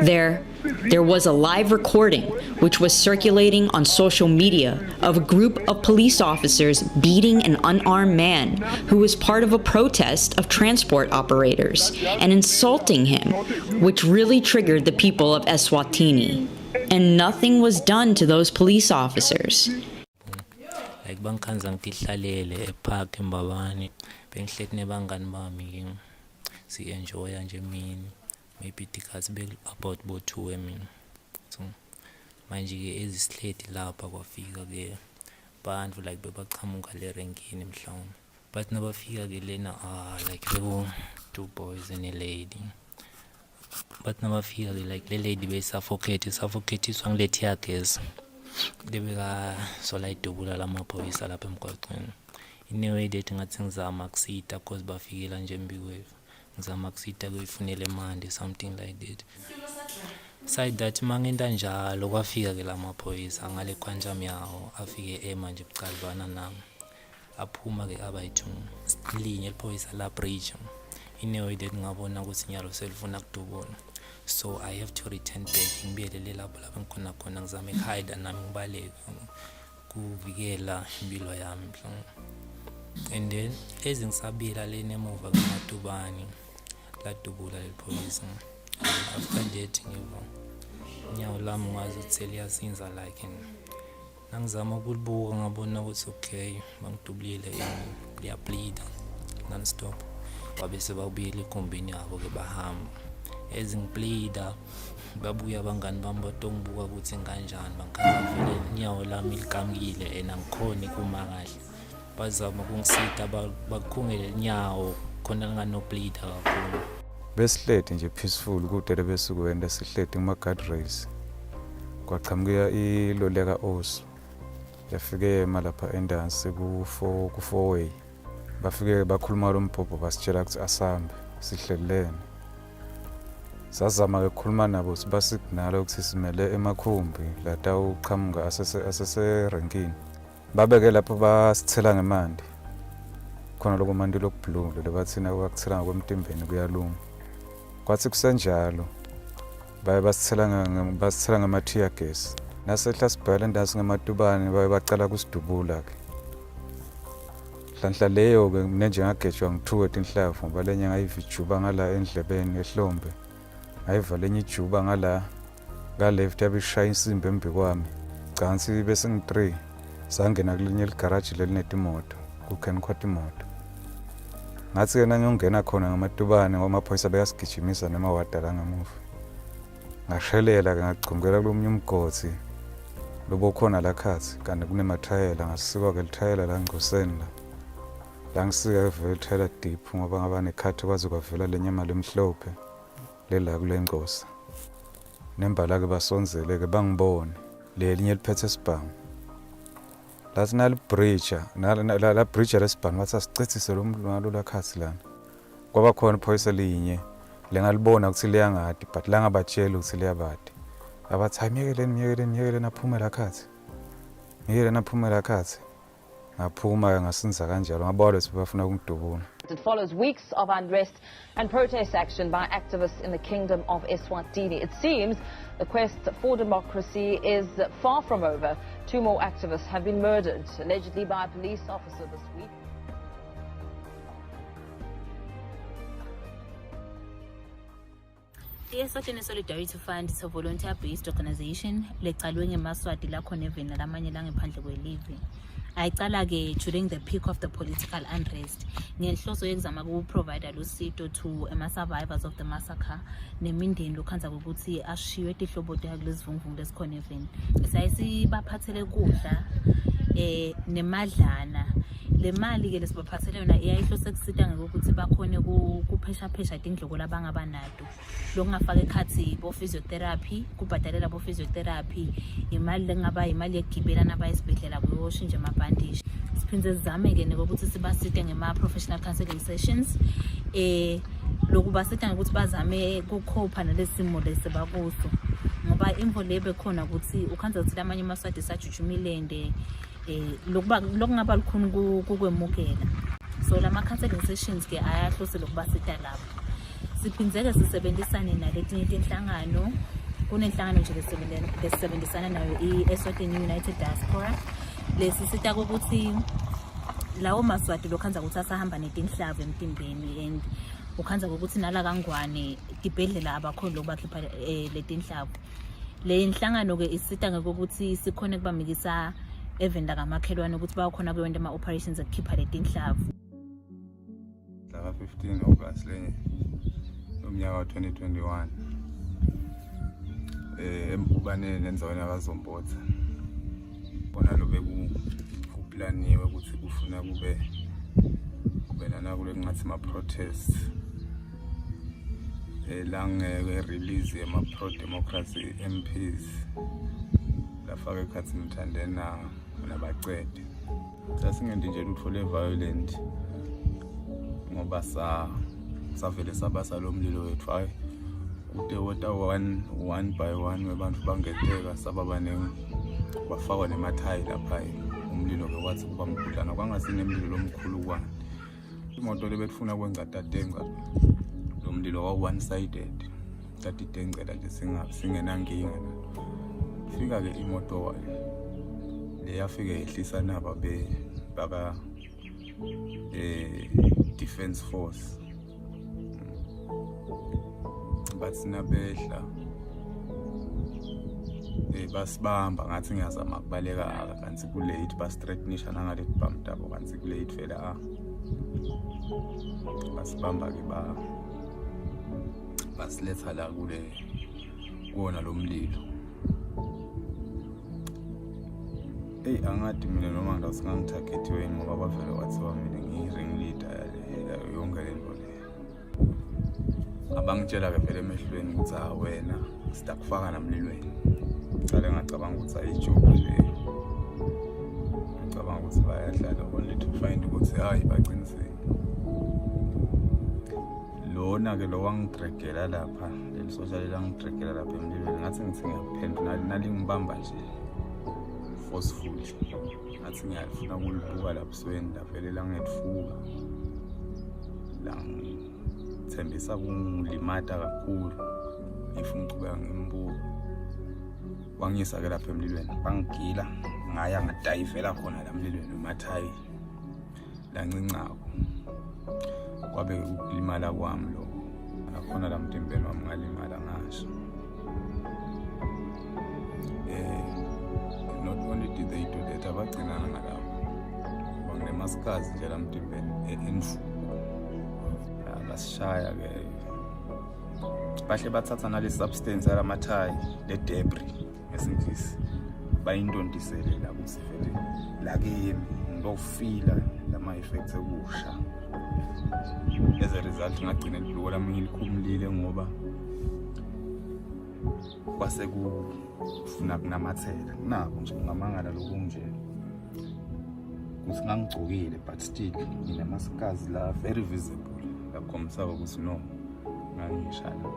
Speaker 24: There was a live recording which was circulating on social media of a group of police officers beating an unarmed man who was part of a protest of transport operators and insulting him, which really triggered the people of Eswatini. And nothing was done to those police officers.
Speaker 25: Like bangikhanza ngihlalele epark eMbabane bengihlethi nebangani bami si enjoy nje mina maybe because be about bo 2 mina so manje ke ezisihledi lapha kwafika ke bantu like bebachamuka le renkini mhlawumbe but nabafika ke lena like levo 2 boys and a lady but nabafika ke like le lady be suffocatiswa ngile tear gas lebeka sola idubula lamaphoyisa lapha emgwaqweni inewe dethi ngathi ngizama kusita because bafikela nje mbikwethu ngizama kusita kuyifunele manje something like that side that mangenda njalo kwafika ke lamaphoyisa ngale khwanjam yawo afike manje bucalibana nami aphuma ke abayithu linye iphoyisa la bridge inewe dethi ngabona ukuthi nyalo selifuna kudubula. So I have to return back ngibiyelele lapho ngikhona khona ngizama ekhaya nami ngibaleka kuvikela impilo yami and then ezingisabila le nemuva kaMatubani ladubula lephoyisa after that nyawo lami ngazi ukuthi liyasinza like nangizama ukulibuka ngabona ukuthi okay bangidubulile liyableed non stop babese babuyela ekhombeni yabo ke bahamba ezingibleeda babuya abangani bami batongibuka ukuthi kanjani bangikhaza vele nyawo lami likamile ngikhona kuma kahle bazama ukungisita bakhungele inyawo khona nganoblida kakhulu.
Speaker 3: Besihleti nje peaceful kude besukwenda sihleti kuma guardrails. Kwaqhamuka iloleka osu. Yafike malapha endansi ku 4 way. Bafike bakhuluma lo mbhobho basitshela ukuthi asambe sihlelene. Sazama ukukhuluma nabo sibasignala ukuthi simele emakhumbi lata uqhamuka asese renkini. Babeke lapho basithela ngemandi. Khona lokho mandi lokblue lebathina kwakuthela kwemtimbeni kuyalunga. Kwathi kusenjalo baye basithela ngama tear gas. Nasehla sibhala ndasi ngamatubane baye bacala kusidubula ke. Hlanhla leyo ke mina nje ngagejwa ngithuwe tinhlavu ngoba lenye ngayivijuba ngala endlebeni ehlombe. Ngayivala enye ijuba ngala left yabishaya insimbi embi kwami. Cansi bese ngi3 sangena kulinye igarage lelinetimoto kukenkhwata imoto. Ngathi ke nangiyongena khona ngamatubane ngomaphoyisa beyasigijimisa noma wadala ngamuva. Ngashelela ke ngagcumkela kulomnye umgodi lobo khona la khathi kanti kunemathayela ngasikwa ke lithayela la ngqoseni la. La ngisika vele thayela deep ngoba ngaba nekhathi kwazi kwavela lenyama lemhlophe lela kule ngqosa. Nembala ke basonzele ke bangibone lelinye liphethe sibhamu. Lathi nali bridge la bridge lesibhamu wathi asicethise lo mlungalo la khathi lana. Kwaba khona iphoyisa linye lengalibona ukuthi liyangadi but la ngabatshela ukuthi liyabadi. Abathi hayi miyekeleni aphume la khathi. Miyekeleni aphume la khathi. Ngaphuma ngasinza kanjalo ngabona ukuthi bafuna ukungidubula.
Speaker 18: It follows weeks of unrest and protest action by activists in the Kingdom of Eswatini. It seems the quest for democracy is far from over. 2 more activists have been murdered, allegedly by a police officer this week.
Speaker 5: The Eswatini Solidarity Fund is a volunteer-based organization lecalwe ngeMaswati lakhona eveni lamanye langephandle kwelive. Ayicala-ke during the peak of the political unrest ngenhloso yokuzama ukuprovide lusito to ama-survivors of the massacre nemindeni lokhanza kokuthi ashiywe tihlobo kulezivunguvungu lesikhona eveni. Sayisibaphathele kudla nemadlana. Le mali ke lesibaphathele yona iyayihlose kusita ngokuthi bakhone kuphesha tindloko labangabanato. Lokungafaka ekhathi bo physiotherapy kubhadalela bo physiotherapy imali lengaba imali yegibela nabayisibhedlela kuyoshintsha amabhandishi. Siphinde sizame ke ukuthi sibasite ngema professional counseling sessions lokubasita ngokuthi bazame ukukhopa nalesimo lesibakuso ngoba imvo lebe khona ukuthi ukhanza ukuthi lamanye amaswadi sajujumilende lokungaba lukhuni kukwemukela. So lama counseling sessions ke ayahlose lokubasita lapho. Siphindze sisebenzisane naletinye inhlangano. Kunenhlangano nje lesisebenzisana nayo i-Eswatini United Diaspora. Lesisita ukuthi lawo maswati lokhanza ukuthi asahamba netinhlavu emtimbeni and ukhanza ukuthi nala kangwane tibhedlela abakhona lokubakhipha letinhlavu. Le inhlangano ke isita ngokuthi sikhone kubamikisa evenda kamakhelwane ukuthi bakhona kuyonke ama operations akukhipha letinhlavu.
Speaker 1: La 15 August lenye umnyaka wa 2021 embubane nenzaweni yakaZombotha bona lobe kuplaniwe ukuthi kufuna kube nana kule ngathi ama protest lange release yama pro democracy MPs lafaka ekhathi mthandena nabacede. Sasingendi nje lutho le violent ngoba savele sabasa lo mlilo wethu hayi kude wota one by one webantu bangeteka sababanengi bafakwa nemathayi lapha umlilo ke wathi kuba mkhudlana kwangasine emlilo omkhulu kwani. Imoto lebefuna kwenza tatenga lo mlilo wa one sided tatitengela nje singenankinga. Fika ke imoto le yafika ehlisa naba baka defense force bathi nabehla basibamba ngathi ngiyazama ukubaleka kanti kulate bastraightenisha nangale bump tabo kanti kulate phela basibamba ke basiletha la kuona lo mlilo Angadi mina noma ngingangithagethiwe ngoba bavele wathiwa mina ngi-ring leader yonke le nto le. Abangitshela-ke vele emehlweni ukuthi wena sitakufaka namlilweni. Ngicale ngacabanga ukuthi ayijoke leyo. Ngicabanga ukuthi bayadlala only to find ukuthi hayi baqinisile. Lona-ke lo wangidregela lapha, leli sotsha langidregela lapha emlilweni, ngathi ngithi ngiyaphendula nalingibamba nje forcefully. Ngathi ngiyafuna ukulibuka lapha esweni lavele langetfuka. Langithembisa kungilimata kakhulu if ngichubeka ngimbuka. Wangisa-ke lapha emlilweni, bangigila ngaya ngadayivela khona la mlilweni umathayi lancincawo. Kwabe ukulimala kwami lo akhona la mtimbeni wami ngalimala ngasho. Not only did they do that, abagcinana ngalapho banginemaskazi nje la mtimbeni enfuku. Basishaya-ke bahle bathatha nale substance yalamathayi le debris ngesingisi bayindontisele la ukuthi vele la kimi ngizofila lama effects ekusha. As a result ngagcina libhuko lami ngilikhumulile ngoba kwase kufuna kunamathela nako nje ngamangala lokunje ukuthi ngangigcokile but still nginamaskazi la very visible lakhombisa ukuthi no ngangishala.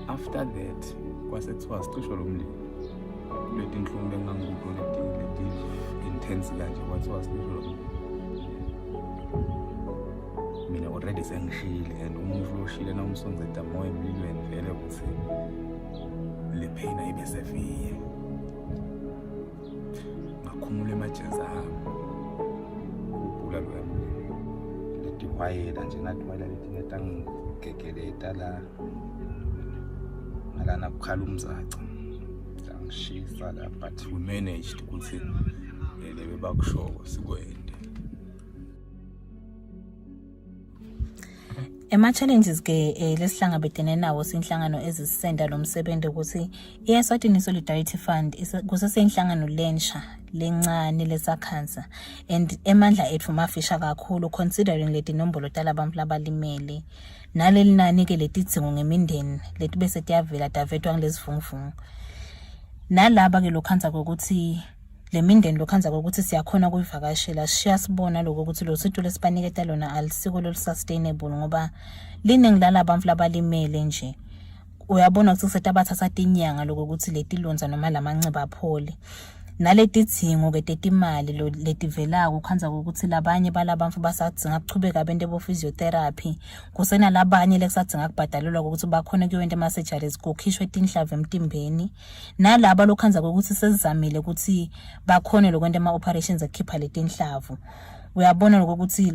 Speaker 1: After that kwase kuthiwa sicisho lo mlilo leti inhlungu engangikulo leti intense kanje kwathiwa sicisho lo mlilo. Mina already sengishile and umuntu loshile na umsonzeta moya emlilweni vele ukuthi le pain ayibe severe. Ngakhumula emajenza ubula lo yami leti wayela nje ngathi wayela leti netangigegeleta la ngalana kukhala umzaca ngishisa la but we managed ukuthi lebe bakushoko sikwende.
Speaker 5: Ema-challenges ke lesihlangabedene nawo sinhlangano ezisenda lo msebenzi ukuthi i-Eswatini Solidarity Fund kusesenhlangano lensha lencane lesakhansa and emandla ethu mafisha kakhulu considering leti nombolo talabantu labalimele naleli nani ke letidzingo ngemindeni leti bese tiyavela davetwa ngilezivunguvungu nalaba ke lokhanza ukuthi le mindeni lokhanza ukuthi siyakhona kuyivakashela siyasibona lokho ukuthi lo sithu lesibaniketa lona alisiko lo sustainable ngoba liningi lalabantu labalimele nje uyabona ukuthi setabathatha tinyanga lokho ukuthi leti lonza noma lamanciba aphole naleti dzingo ke tetimali letivelako ukhanza ukuthi labanye balabantu basadzinga kuchubeka bente bo physiotherapy kusena labanye lekusadzinga kubhadalelwa ukuthi bakhona kuyonke ama surgeries kokhishwe tinhlava emtimbeni nalaba lokhanza ukuthi sezizamile ukuthi bakhona lokwenta ama operations ekhipha letinhlavu. Uyabona ukuthi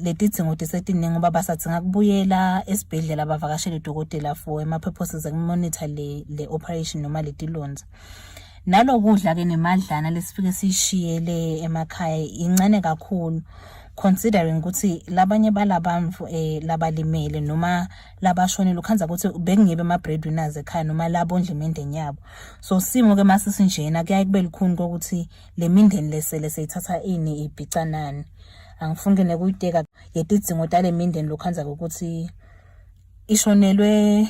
Speaker 5: leti dzingo tisetiningi ngoba basadzinga kubuyela esibhedlela bavakashele udokotela for ama purposes ekumonitor le operation noma letilonza. Nalo kudla ke nemadlana lesifike sishiyele emakhaya incane kakhulu considering ukuthi labanye balabantu labalimele noma labashonile ukhanza ukuthi bekungibe ama breadwinners ekhaya noma labondle imindeni yabo. So simo ke masisinjena kuyaye kube likhulu ukuthi le mindeni lesele seyithatha ini ibhicanani. Angifuni nekuyiteka yetidzingo tale mindeni lokhanza ukuthi ishonelwe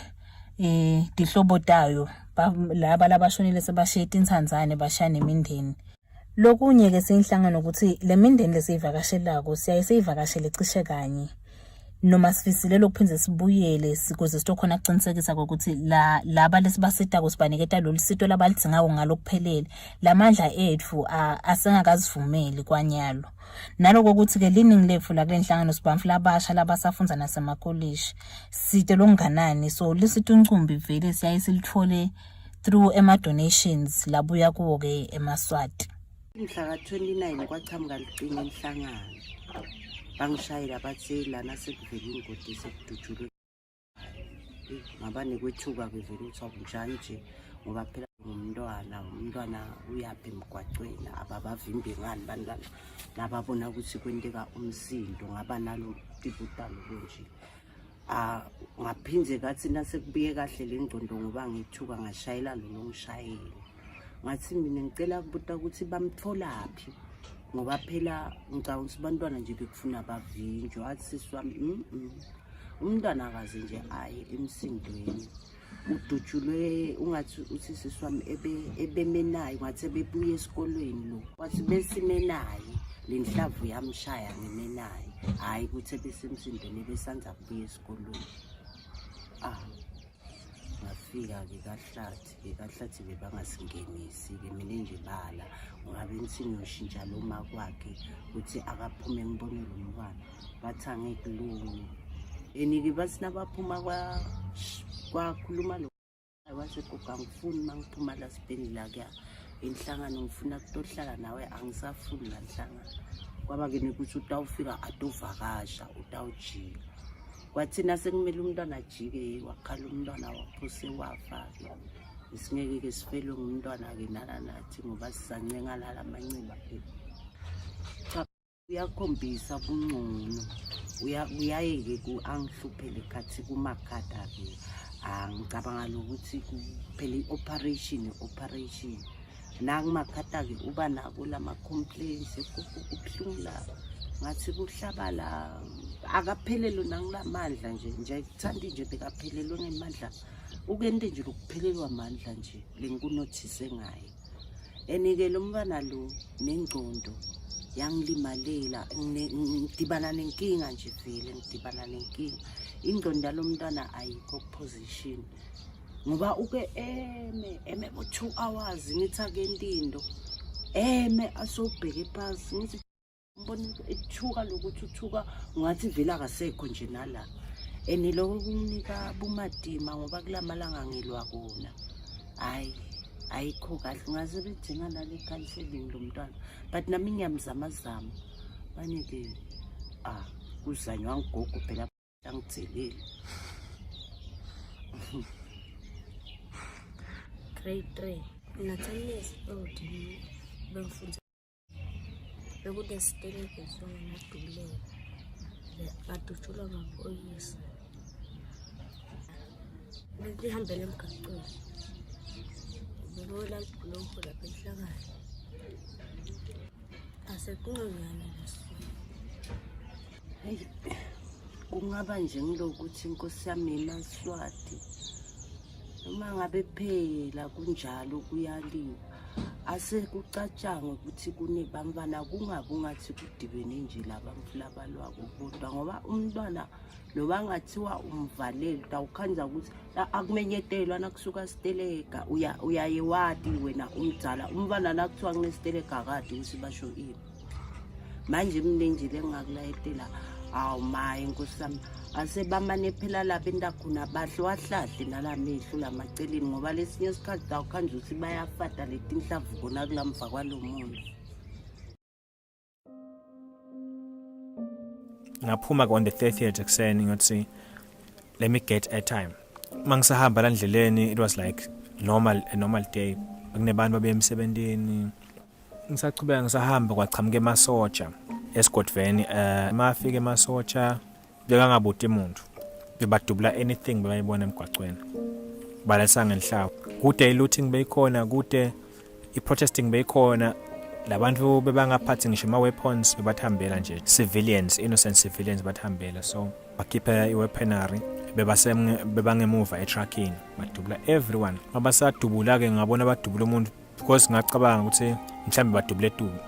Speaker 5: dihlobo tayo laba labashonile sebashiya intsandzane bashaya nemindeni. Lokunye ke seyinhlangano ukuthi le mindeni lesivakashelako siyayisivakashele cishe kanye noma sifisile lokuphinze sibuyele sikuze sitokhona kuqinisekisa ukuthi laba lesibasita kusibaniketa lo lisito labalidzingayo ngalokuphelele lamandla ethu asengakazivumeli kwanyalo naloko ukuthi ke liningi lethu la kulenhlangano sibamfu labasha labasafunza nasemakolleji site longanani so lisito uncumbi vele siyayisilithole through ema donations labuya kuwo ke emaswati.
Speaker 6: Mhla ka-29 kwachamka liqinga inhlangano bangishayela bathi lana sekuvela ingodi sekudutshulwe ngaba nekwethuka kuvela ukuthi akunjani nje ngoba phela umntwana uyapha emgwacweni ababavimbe ngani bantwana nababona ukuthi kwenteka umsindo ngaba nalo tiputalo konje ngaphinze kathi nasekubuye kahle le ngcondo ngoba ngithuka ngashayela lo ngishayela ngathi mina ngicela kubuta ukuthi bamtholaphi ngoba phela ngicabanga ukuthi bantwana nje bekufuna bavinjwe athi siswami umntwana akaze nje aye emsindweni udutshulwe ungathi uthi siswami ebemenayo ngathi bebuye esikolweni lo wathi besimenayo lenhlavu yamshaya ngemenayo hayi ukuthi besemsindweni besanza kubuye esikolweni ngafika-ke kahlathi bebangasingenisi-ke mina nje bala ngabe ngisingiyoshintsha lo ma kwakhe ukuthi akaphume ngibone lo mntwana bathi angekulungi and-ke bathi nabaphuma kwakhuluma lo wasegoga ngifuni uma ngiphuma la sibhedlela inhlangano ngifuna kutohlala nawe angisafuni la nhlangano kwaba-ke nekuthi utawufika atovakasha utawujika kwathina sekumele umntwana ajike wakhala umntwana waphose wafa-ke isingeke-ke sifelwe ngumntwana-ke nathi ngoba sisancenga la manxiba cha uyakhombisa bungcono uyaye-ke angihluphele khathi kumakhada-ke ngicabanga lokuthi kuphela i-operation nakumakhada-ke uba nako lama-complaints kubuhlungu la ngathi kuhlabala akaphelelo nangilamandla nje kuthanda nje bekaphelelwe ngemandla ukente nje lokuphelelwa amandla nje lengikunothise ngayo and-ke lo mntwana lo nengcondo yangilimalela ngidibana nenkinga nje vele ngidibana nenkinga ingcondo yalo mntwana ayikho position ngoba uke eme bo 2 hours ngithi akendindo asobheke phansi ngithi mbona ethuka lokuthi uthuka ngathi vele akasekho nje nala and lokho kunginika bumadima ngoba kulamalanga ngilwa kona ayikho kahle ngaze lidinga nale counseling lo mntwana but nami ngiyamzamazama banike kuzanywa ngigogo phela angitheleli
Speaker 7: grade 3 ngina-10 years old bengifunda bekunesiteleke sona naduleka badutshulwa ngamaphoyisa lihambele emgaqweni bekuwola ibhulokho lapha enhlangano asekungonyana
Speaker 6: heyi kungaba nje ngilokuthi inkosi yami emaswati uma ngabe phela kunjalo kuyaliwa asekucatshangwe ukuthi kunebantwana kungathi kudibene nje labalwako kodwa ngoba umntwana noba ngathiwa umvaleli utawukhanza ukuthi akumenyetelwa nakusuka siteleka uyaye wati wena umdzala umntwana nakuthiwa kunesiteleka akade ukuthi basho ini manje mnenjile engakulayetela awu maye nkosi yami asebamane phela lapha endakhona bahle wahlahle nalamehlo lamaceleni ngoba lesinye isikhathi awukhanje ukuthi bayafata leti nhlavu kona kulamva kwalo muntu
Speaker 8: ngaphuma on the 30th ekuseni ngathi let me get airtime mangisahamba la ndleleni it was like a normal day kunebantu babe emsebentini ngisachubeka ngisahamba kwachamuke emasotsha esigodveni mafike emasotsha bekangabuti umuntu bebadubula anything bebayibona emgwaqweni balasa ngenhlavu kude i-looting beyikhona kude i-protesting beyikhona labantu bebangaphathi ngisho ama-weapons bebathambela nje civilians innocent civilians bathambela so bakhipha i-weaponry bebangemuva etruckini badubula everyone abasadubula-ke ngabona badubula umuntu because ngacabanga ukuthi mhlawumbe badubula etulo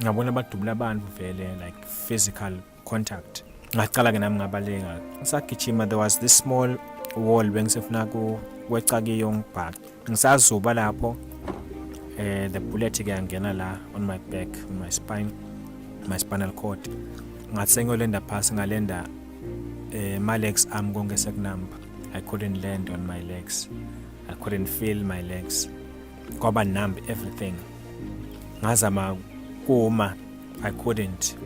Speaker 8: ngabona badubula abantu vele like physical contact ngacala-ke nami ngabaleka ngisagijima there was this small wall bengisefuna kweca kiyo ngibhaka ngisazuba lapho the bullet-ke yangena la on my back on my spinal cord ngathi sengiyolenda phasi ngalenda my legs ami konke sekunamba I couldn't land on my legs I couldn't feel my legs kwaba numb everything ngazama kuma I couldn't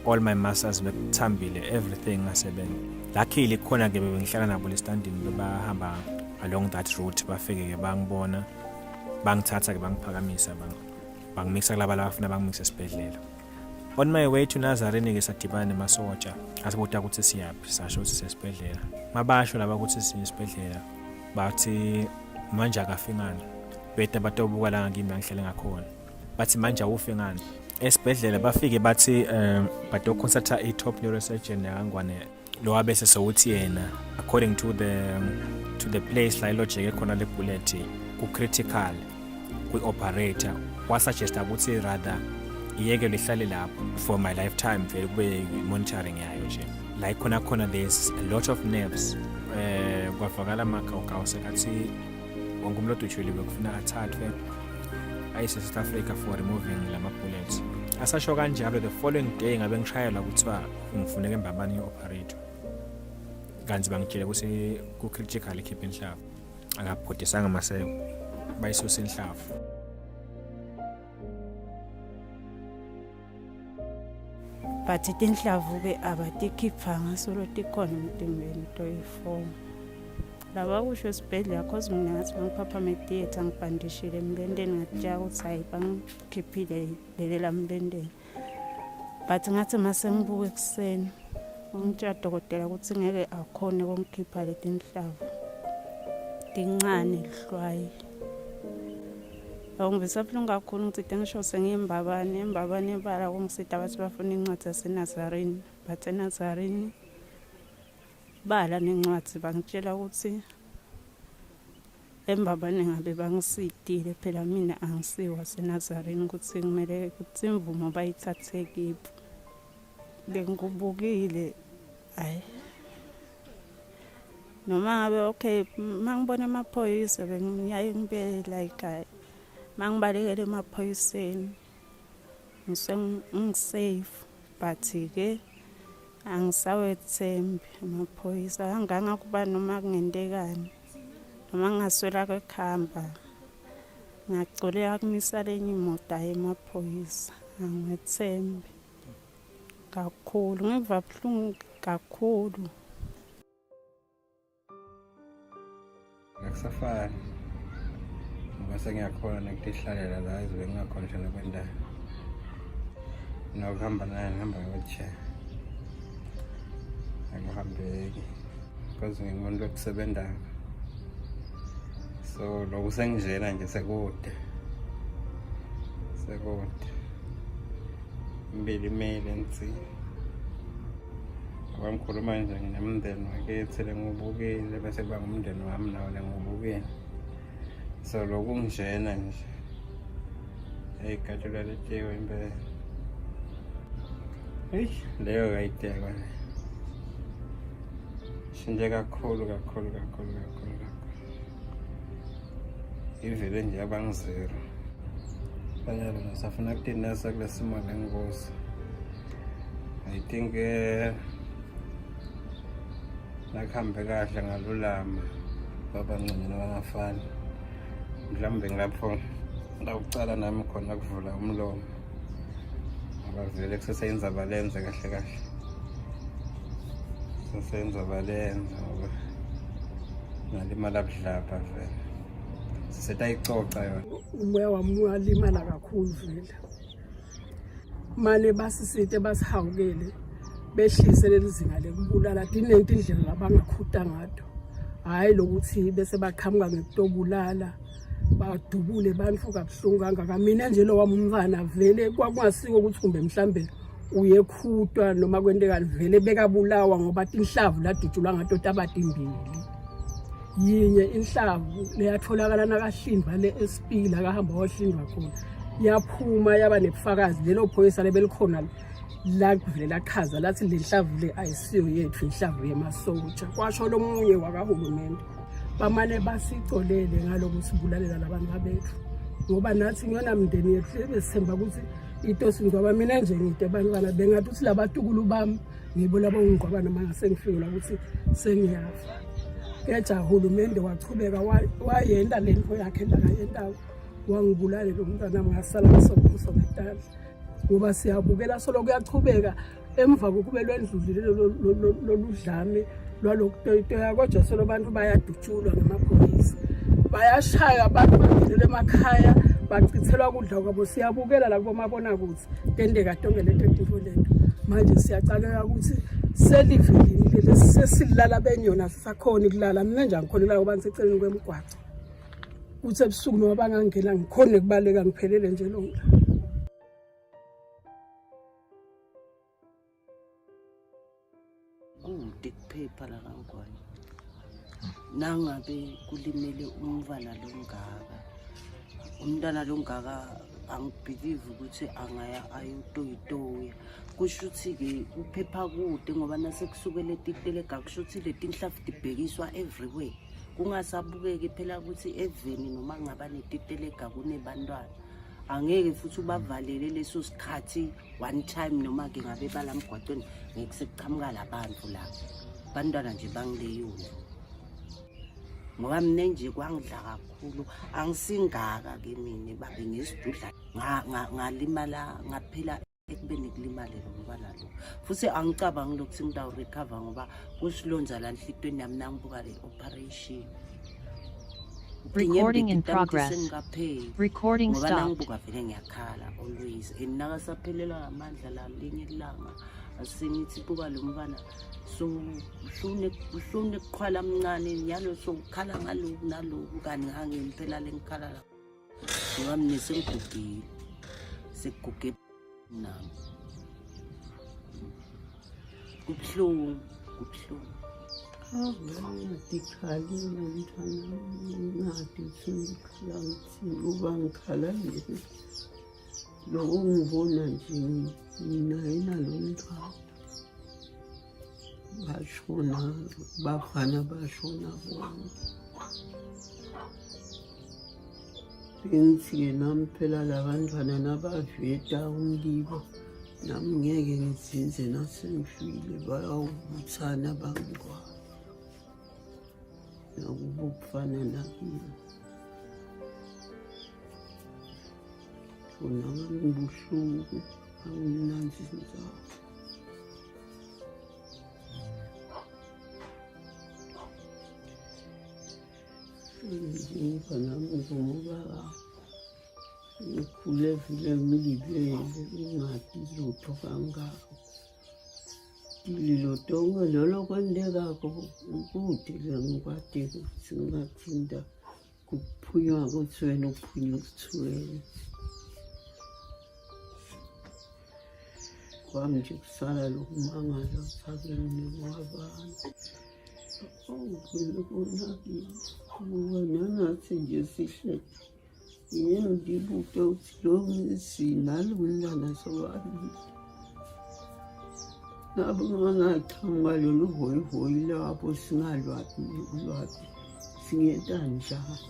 Speaker 8: all my muscles bekuthambile everything ngasebenza luckily khona ke bengihlala nabo lestandini bebahamba along that route bafike ke bangibona bangithatha ke bangiphakamisa bangimixa kulaba labafuna bangimixa esibhedlela on my way to Nazarene ke sadibana nemasotsha asibuta ukuthi siyaphi sasho ukuthi sesibhedlela mabasho laba ukuthi siyesibhedlela bathi manje akafingana bede batobuka la ngimi ngihlele ngakhona bathi manje awufe ngani esibhedlela bafike bathi batoconsulta i-top neurosurgeon yakangwane lo wabese sokuthi yena according to the place la ilojeke khona le bullet ku critical ku operator wasuggesta ukuthi rather iyeke lihlale lapho for my lifetime vele kube monitoring yayo nje la khona there's a lot of nerves kwavakala amakawukawu sekathi wonke umuntu odutshuliwe kufuna athathwe ayise South Africa for removing lama bullets asasho kanjalo the following day ngabe ngishayela kuthiwa ngifuneka embabani operator kanzi bangitshela ukuthi ku critical ikhipha inhlavu akaphodisanga maseko bayisusa inhlavu
Speaker 11: but tinhlavu ke abatikhipha ngasolo tikhona emtimbeni toyi4 laba kusho esibhedlela cause mina ngathi bangiphapha theater ngibhandishile emlendeni ngatshaka ukuthi hayi bangikhiphile lele lamlendeni but ngathi mase ngibuke ekseni ngitshela dokotela ukuthi ngeke akhone kongikhipha leti inhlavu tincane lihlwayi ngivisa buhlungu kakhulu ngithi ngisho sengiyembabane bala kungisita bathi bafuna incwadi yaseNazarini but eNazarini bala nencwadi bangitshela ukuthi embabane ngabe bangisidile phela mina angisiwa seNazarini ukuthi kumele ukuthi imvumo bayithathe kibo bengubukile hayi noma ngabe okay mangibona amaphoyisa bengiyaye ngibe like mangibalekele emaphoyiseni ngisafe but ke angisawethembi amaphoyisa anganga kuba noma kungentekani noma ngaswela kwekhamba ngacoleka kumisa lenye imoto emaphoyisa angethembi kakhulu ngiva buhlungu kakhulu
Speaker 12: akusafani ngoba sengiyakhona nokuhlalela la izibe ngingakhona njalo kwenda nokuhamba naye ngihamba nge-wheelchair angihambeki because ngingumuntu okusebenzayo so lokhu sengijela nje sekude mbili imeli ensi ngikhuluma nje nginemndeni wakithi lengubukile bese kuba ngumndeni wami nawo lengubukile so lokhu ngijena nje eyikatshula letiwe impela leyo kayidekwa shintshe kakhulu ivele nje abangizero banyalo nasafuna kutinasa kule simo lengozi I think nakuhambe kahle ngalulama babancane nabangafani mhlawumbe ngilapho ndawucala nami khona kuvula umlomo ngoba vele kusesenza balenze kahle sesenza balenze ngoba nalimala budlapha vele setayicoca yona
Speaker 13: umoya wami walimala kakhulu vele manje basisite basihawukele behlise lelizinga lekubulala dinento indlela labangakhuta ngato hayi lokuthi bese baqhamuka ngekutobulala badubule bantu kabuhlungu kangaka mina nje lo wami umfana vele kwakungasiko ukuthi kumbe mhlambe uyekhutwa noma kwenteka vele bekabulawa ngoba inhlavu ladutshulwa ngato tabatimbili yinye inhlavu leyatholakala nakahlinzwa le-SP la kahamba wahlinzwa khona yaphuma yaba nebufakazi lelo phoyisa lebelikhona la kuvele lachaza lathi le nhlavu le ayisiyo yethu inhlavu yemasotsha kwasho lomunye wakahulumende bamane basicolele ngalokuthi bulalela labantu bethu ngoba nathi ngiyona mndeni yethu besithemba ukuthi itosi ngoba mina nje ngide bantwana bengathi uthi labatukulu bami ngibo labo ngqwabana mangase ngifika ukuthi sengiyafa keja hulumende wachubeka wayenda lento yakhe la kayentayo wangibulale lo mntwana ngasala ngisokutala ngoba siyabukela solo kuyachubeka emva kokube lwendlulile loludlame lwalokutoyitoya kodwa solo abantu bayadutshulwa ngamapholisa bayashaya abantu bagcwele emakhaya bachithelwa kudla kwabo siyabukela la kubomabona kuthi tendeka tonke lento leto manje siyacakela ukuthi selivelile lesesilala benyona sakhona kulala mina nje angikhonela ngoba ngiseceleni kwemigwaqo kuthi ebusuku noma bangangena ngikhone kubaleka ngiphelele nje lonke.
Speaker 6: Kude kuphepha la kaNgwane. Nangabe kulimele umntwana longaka. Umntwana longaka angibelieve ukuthi angaya ayotoyitoya. Kusho ukuthi ke uphepha kude ngoba nasekusukele titeleka kusho ukuthi leti inhlafu tibhekiswa everywhere. Kungasabukeki phela ukuthi eveni noma ngaba netiteleka kunebantwana. Angeke futhi ubavalele leso sikhathi one time noma ke ngabe balamgwaqweni ngekuseqhamuka labantu la. Bantwana nje bangileyona. Ngoba mina nje kwangidla kakhulu angisingaka ke mina babe ngesidudla ngalimala ngaphela ekubeni kulimale lomntwana lo. Futhi angicabangi lokuthi ngida recover ngoba kusilonza la enhlitweni yami nangibuka le operation.
Speaker 9: Recording in progress. Recording stopped.
Speaker 6: Nangibuka vele ngiyakhala always. Nakasaphelelwa amandla la linye ilanga asinithi buka lo mntwana so uhlune kuqhwala mncane nyalo so ukhala ngaloku naloku kani ngangempela lengikhala la. Ngoba mina sengigugile. Sekuguge nami. Kubuhlungu.
Speaker 14: Ngadikhali nomntwana ngadi ngikhala ngithi uba ngikhala nje lo ngibona nje mina lo mntwana bashona bafana bashona bona bengithi nami phela labantwana nabaveta umlibo nami ngeke ngizinze nasengifile bayawubuthana bangikwazi nakubo kufana nakini khona ngibuhlungu angimnandi inzawo. Njengoba nami ngingubaba ngikhule vele ngilibele ngingadi lutho kangako. Lilodonga lolo kwendekako kude ngikwade ukuthi ngingathinda kuphunywa kuthweni uphunywa kuthweni. Kwami nje kusala lokumangala kusakeni kwabantu. Nanathi nje sihle yena ndibuke ukuthi lo sinalo umntwana sobabili. Nabo ngangaqhamuka lolu hoyihoyi lapho singalwazi ulwazi singenta njani.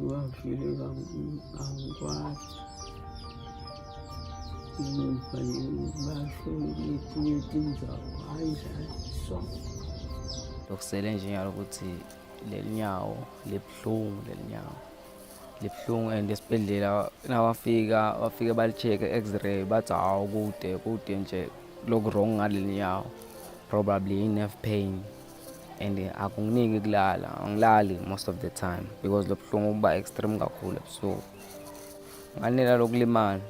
Speaker 14: Wafile angikwazi. Basho letinye tindzawo hayi so.
Speaker 16: Lokusele njalo ukuthi lelinyawo libuhlungu libuhlungu and esibhedlela bafike balicheck x-ray bathi hawu kude nje loku wrong ngalelinyawo probably nerve pain and akunginiki kulala angilali most of the time because lobuhlungu kuba extreme kakhulu ebusuku nganela lokulimala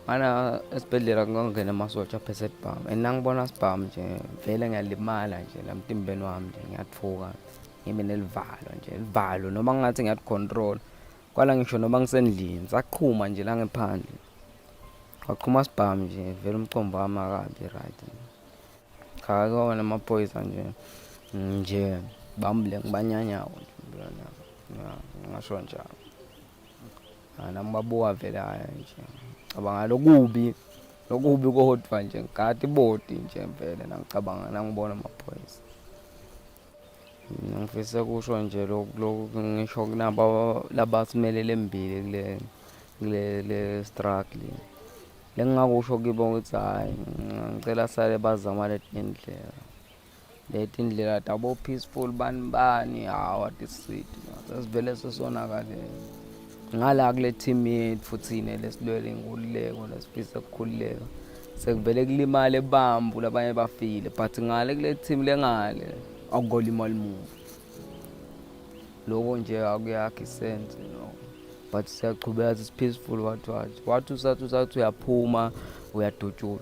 Speaker 16: mana esibhedlela ngangena amasotsha pheset bam and nangibona sibam nje vele ngiyalimala nje lamtimbeni wami nje ngiyathuka ngibe nelivalo noma ngathi ngiyacontrol kwala ngisho noma ngisendlini saqhuma nje la ngephandle waqhuma sibam nje vele umcombo wami akabi right cha kona amaphoyisa nje bambule ngibanyanyawo nje ngasho njalo nami babuka vele haya nje cabanga lokubi kodwa nje ngikade ibodi nje vele nangicabanga nangibona amaphoyisa. Ngifisa kusho nje lokhu ngisho kunabo labasimelele embili kule struggle lengingakusho kibo ukuthi hayi ngicela sale bazama leti indlela tabo peaceful bani hawa tisweet sasivele sesonakale ngala kule team yethu futhi lesilwele inkululeko lesifisa ukukhululeka sekuvele kulimala ebambu labanye bafile but ngale kule team lengale akugolimali muntu lokho nje akuyakho isense but siyaqhubeka it's peaceful wathi usathi uyaphuma uyadutshula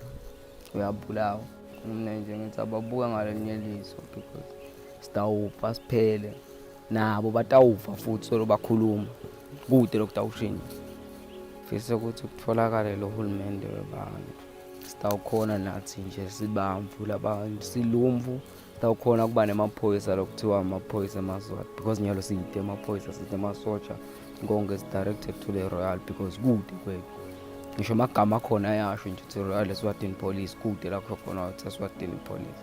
Speaker 16: uyabulawa mina nje ngithi ababuka ngalenyeliso because sitawupha siphele nabo batawuva futhi solo bakhuluma kude lokutawushintsha. Fisa ukuthi kutholakale lo hulumende webantu sitawukhona nathi nje sibamvu labantu silumvu sitawukhona kuba nemaphoyisa lokuthiwa amaphoyisa eMaswati because nyalo siyite amaphoyisa siyite amasotsha ngonke is directed to the royal because kude kwethu ngisho amagama akhona ayasho nje ukuthi royal Eswatini police kude lapho khona ukuthi Eswatini police.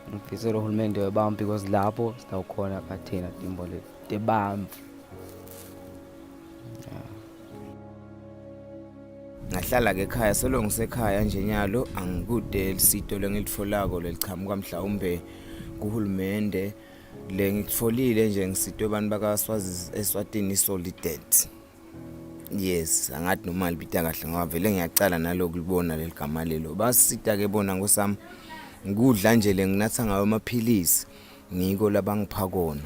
Speaker 16: Ngifisa lo hulumende webantu because lapho sitawukhona kathina timbole tebamvu.
Speaker 10: Ngahlala ke ekhaya solo ngisekhaya nje nyalo angikude lisito lengilitfolako lelichamuka mhlawumbe kuhulumende lengitfolile nje ngisito abantu bakaSwazi Eswatini Solidarity. Yes, angathi noma libita kahle ngoba vele ngiyacala naloku libona leligama lelo. Basita ke bona ngosami ngudla nje lenginatha ngayo amaphilisi ngiko labangipha kona.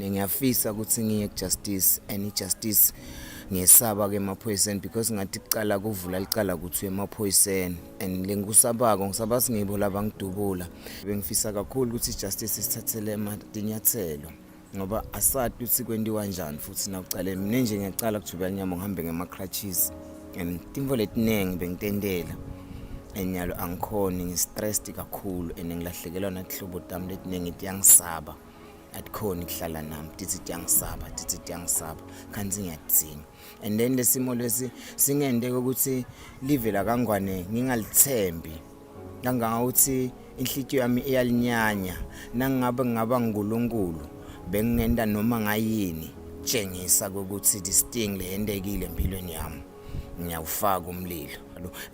Speaker 10: Ngiyafisa ukuthi ngiye justice any justice ngiyesaba ke emaphoyiseni because ngathi kucala kuvula licala ukuthi emaphoyiseni and lengikusabako ngisaba singibo labangidubula. Bengifisa kakhulu ukuthi justice isithathele amadinyathelo ngoba asathi ukuthi kwendiwa kanjani futhi nawucala mina nje ngiyacala kuthi nyama ngihambe ngema-crutches and timvo letinengi bengitendela enyalo angikhoni ngistressed kakhulu and ngilahlekelwa nathihlobo tami letinengi tiyangisaba atikhoni kuhlala nami tithi tiyangisaba kanti ngiyadzinga and then lesimo lesi singende ukuthi live la kangwane ngingalithembi ngangawuthi inhlitiyo yami iyalinyanya nangabe ngaba nguNkulunkulu bengenda noma ngayini tshengisa ukuthi this thing leyendekile empilweni yami ngiyawufaka umlilo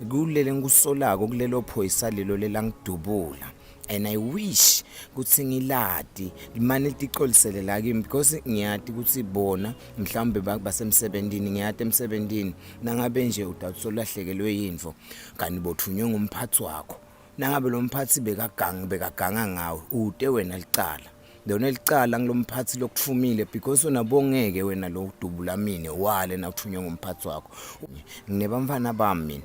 Speaker 10: kulele ngikusolako kulelo phoyisa lelo lelangidubula and I wish ukuthi ngiladi imani litiqolisele la kimi because ngiyati ukuthi bona mhlambe basemsebenzini ngiyati emsebenzini nangabe nje udatsolahlekelewe yinfo kanti bothunywe ngumphathi wakho nangabe lo mphathi bekaganga ngawe ude wena licala lona licala ngilomphathi lokufumile because unabongeke wena lo udubula mina wale nakuthunywe ngumphathi wakho nginebamfana bami mina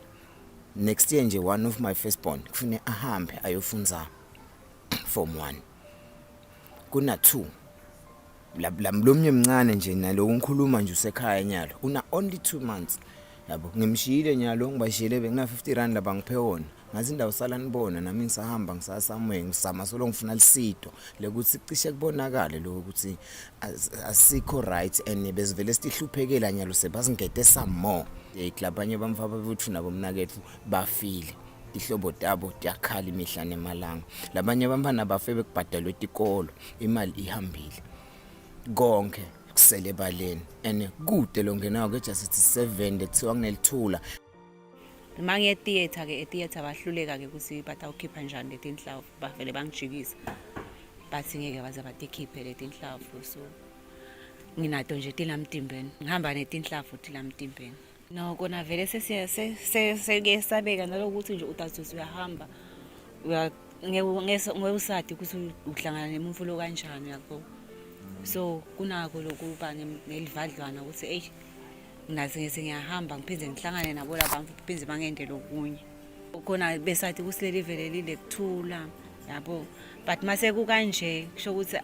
Speaker 10: next year nje one of my firstborn kufune ahambe ayofunda form 1 kuna 2 lomnye mncane nje nalo ngikhuluma nje usekhaya nyalo una only 2 months yabo ngimshiyile nyalo ngibashiyele bekuna 50 rand labangiphe wona ngazi indawo sala nibona nami ngisahamba ngisasamwe ngisama solo ngifuna lisito lekuthi cishe kubonakala lokho ukuthi asikho right and bezivele sitihluphekela nyalo sebasingete some more iclubanye bamfaba bethu nabo mnakethu bafile ihlobo tabo yakhala imihla nemalanga labanye abantwana bafe bekubhadalwe itikolo imali ihambile konke kusele baleni and kude longenayo ke just 7 lethiwa nginelithula
Speaker 17: mangiye theater ke theater bahluleka ke ukuthi batawukhipha njani letinhlavu bavele bangijikisa bathi ngeke baze batikhiphe letinhlavu so nginato nje tilamtimbeni ngihamba netinhlavu tilamtimbeni no kona vele sesiyesabeka nalokuthi nje utathuthi uyahamba ngewusadi ukuthi uhlangana nemuntu lo kanjani yakho so kunako lokuba nelivadlwana ukuthi hey nginathi ngese ngiyahamba ngiphinde ngihlangane nabo labantu phinde bangende lokunye khona besathi kusileli vele lile kuthula yabo but mase kukanje kusho ukuthi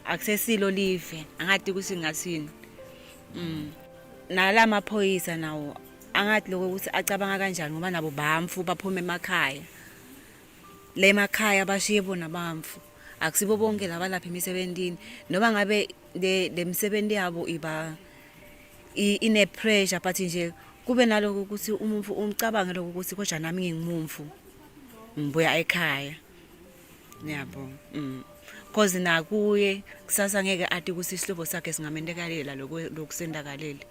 Speaker 17: akusesilo live angathi ukuthi ngathini nala maphoyisa nawo angathi lokho ukuthi acabanga kanjani ngoba nabo bamfu baphuma emakhaya le makhaya bashiye bona bamfu akusibo bonke labalapha emisebenzini noba ngabe lemsebenzi yabo iba ine pressure but nje kube naloko ukuthi umuntu umcabanga lokho ukuthi kodwa nami ngingumfu ngibuya ekhaya yabo cause nakuye kusasa ngeke athi ukuthi isihlobo sakhe singamendekalela lokusendakalele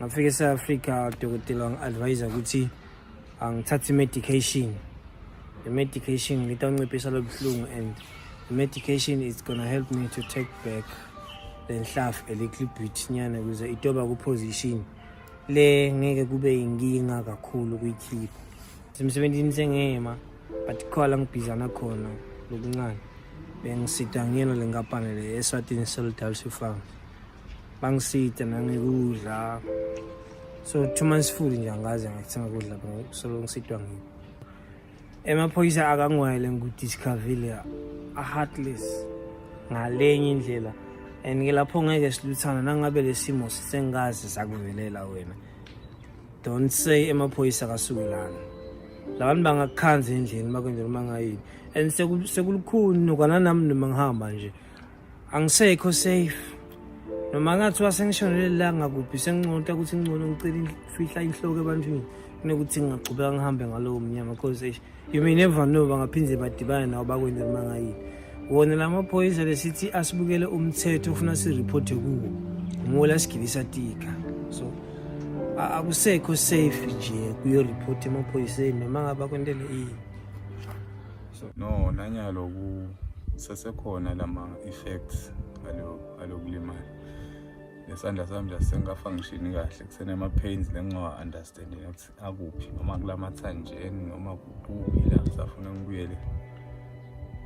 Speaker 8: ngafika eSouth Africa udokotela ngi-advise ukuthi angithathe medication the medication litawunciphisa lobuhlungu and the medication is gonna help me to take back lenhlavu eliklibbit nyana ukuze itoba kuposition le ngeke kube inkinga kakhulu kuyikhipha semsebenzini sengema but call ngibhizana khona lokuncane bengisita ngiyena lengapane le Eswatini Solidarity Fund bangisita nangekudla so 2 months full nje angaze ngithenga ukudla solo ngisitwa ngiyo emaphoyisa akangwele ngudiscoverile a heartless ngalenye indlela and ke lapho ngeke siluthana nangabe lesimo sisengazi sakuvelela wena. Don't say emaphoyisa kasukelana. Labantu bangakukhanza endlini makwenzela mangayini. And sekulukhuni nokana nami noma ngihamba nje. Angisekho safe. Noma ngathi wasengishonele la ngakuphi senginconta ukuthi ngcono ngicela ifihla inhloko ebantwini kunokuthi ngingaqhubeka ngihambe ngalowo mnyama because you may never know bangaphindze badibane nawo bakwenzela mangayini. Wona lamaphoyisa lesithi asibukele umthetho ufuna sireport kuwo. Ngola sigibisa tika. So akusekho safe nje kuyo report emaphoyiseni noma ngaba kwentele
Speaker 1: no nanyalo sesekhona lama effects alokulimala. Lesandla sami nje sengafunctioni kahle kusenema pains lengawa understanding ukuthi akuphi noma kulamathanjeni noma kuphi la safuna ngibuyele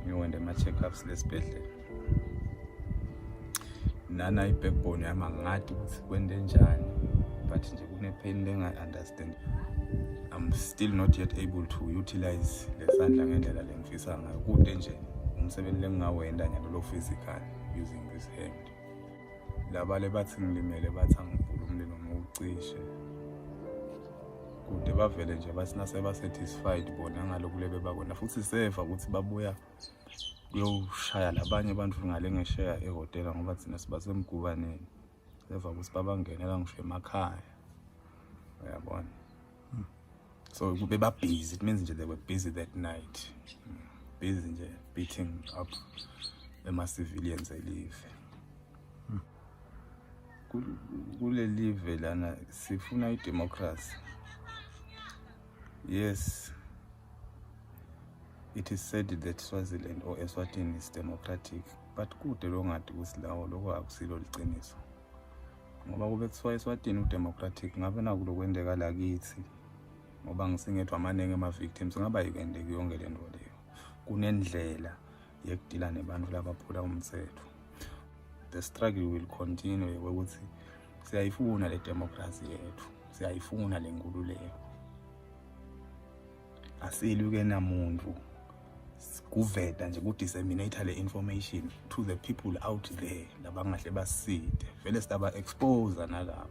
Speaker 1: ngiwende ama check-ups lesibhedlela. Nana ibackbone yami ngathi ukuthi kwende njani but nje kune pain lenga understand. I'm still not yet able to utilize lesandla ngendlela lengifisa ngayo. Kude nje umsebenzi lengawenda nyalo lo physical using this hand. Labale bathi ngilimele bathi angibhula umlilo ngokucishe. Kude bavele nje basina seba satisfied bona ngaloku lebe bakona futhi seva ukuthi babuya kuyoshaya labanye abantu ngale ngeshare ehotela ngoba thina sibasemgubaneni. Seva ukuthi babangenela ngisho emakhaya. Uyabona. So kube ba busy, it means nje they were busy that night. Busy nje beating up the civilians alive. Kule live lana sifuna idemocracy. Yes, it is said that Swaziland or Eswatini is democratic, but kude longathi kusilawo lokho akusilo liqiniso. Ngoba kube kuthiwa Eswatini udemocratic ngabe nakulokwendeka la kithi. Ngoba ngisingethwa amanenge ama victims ngaba yikwendeka yonke le nto leyo. Kunendlela yekudila nebantu labaphula umthetho. The struggle will continue ukuthi siyayifuna le democracy yethu, siyayifuna le nkululeko. Asiluke namuntu kuveta nje ku disseminate le information to the people out there labangahle baside. Vele sidaba expose nalapho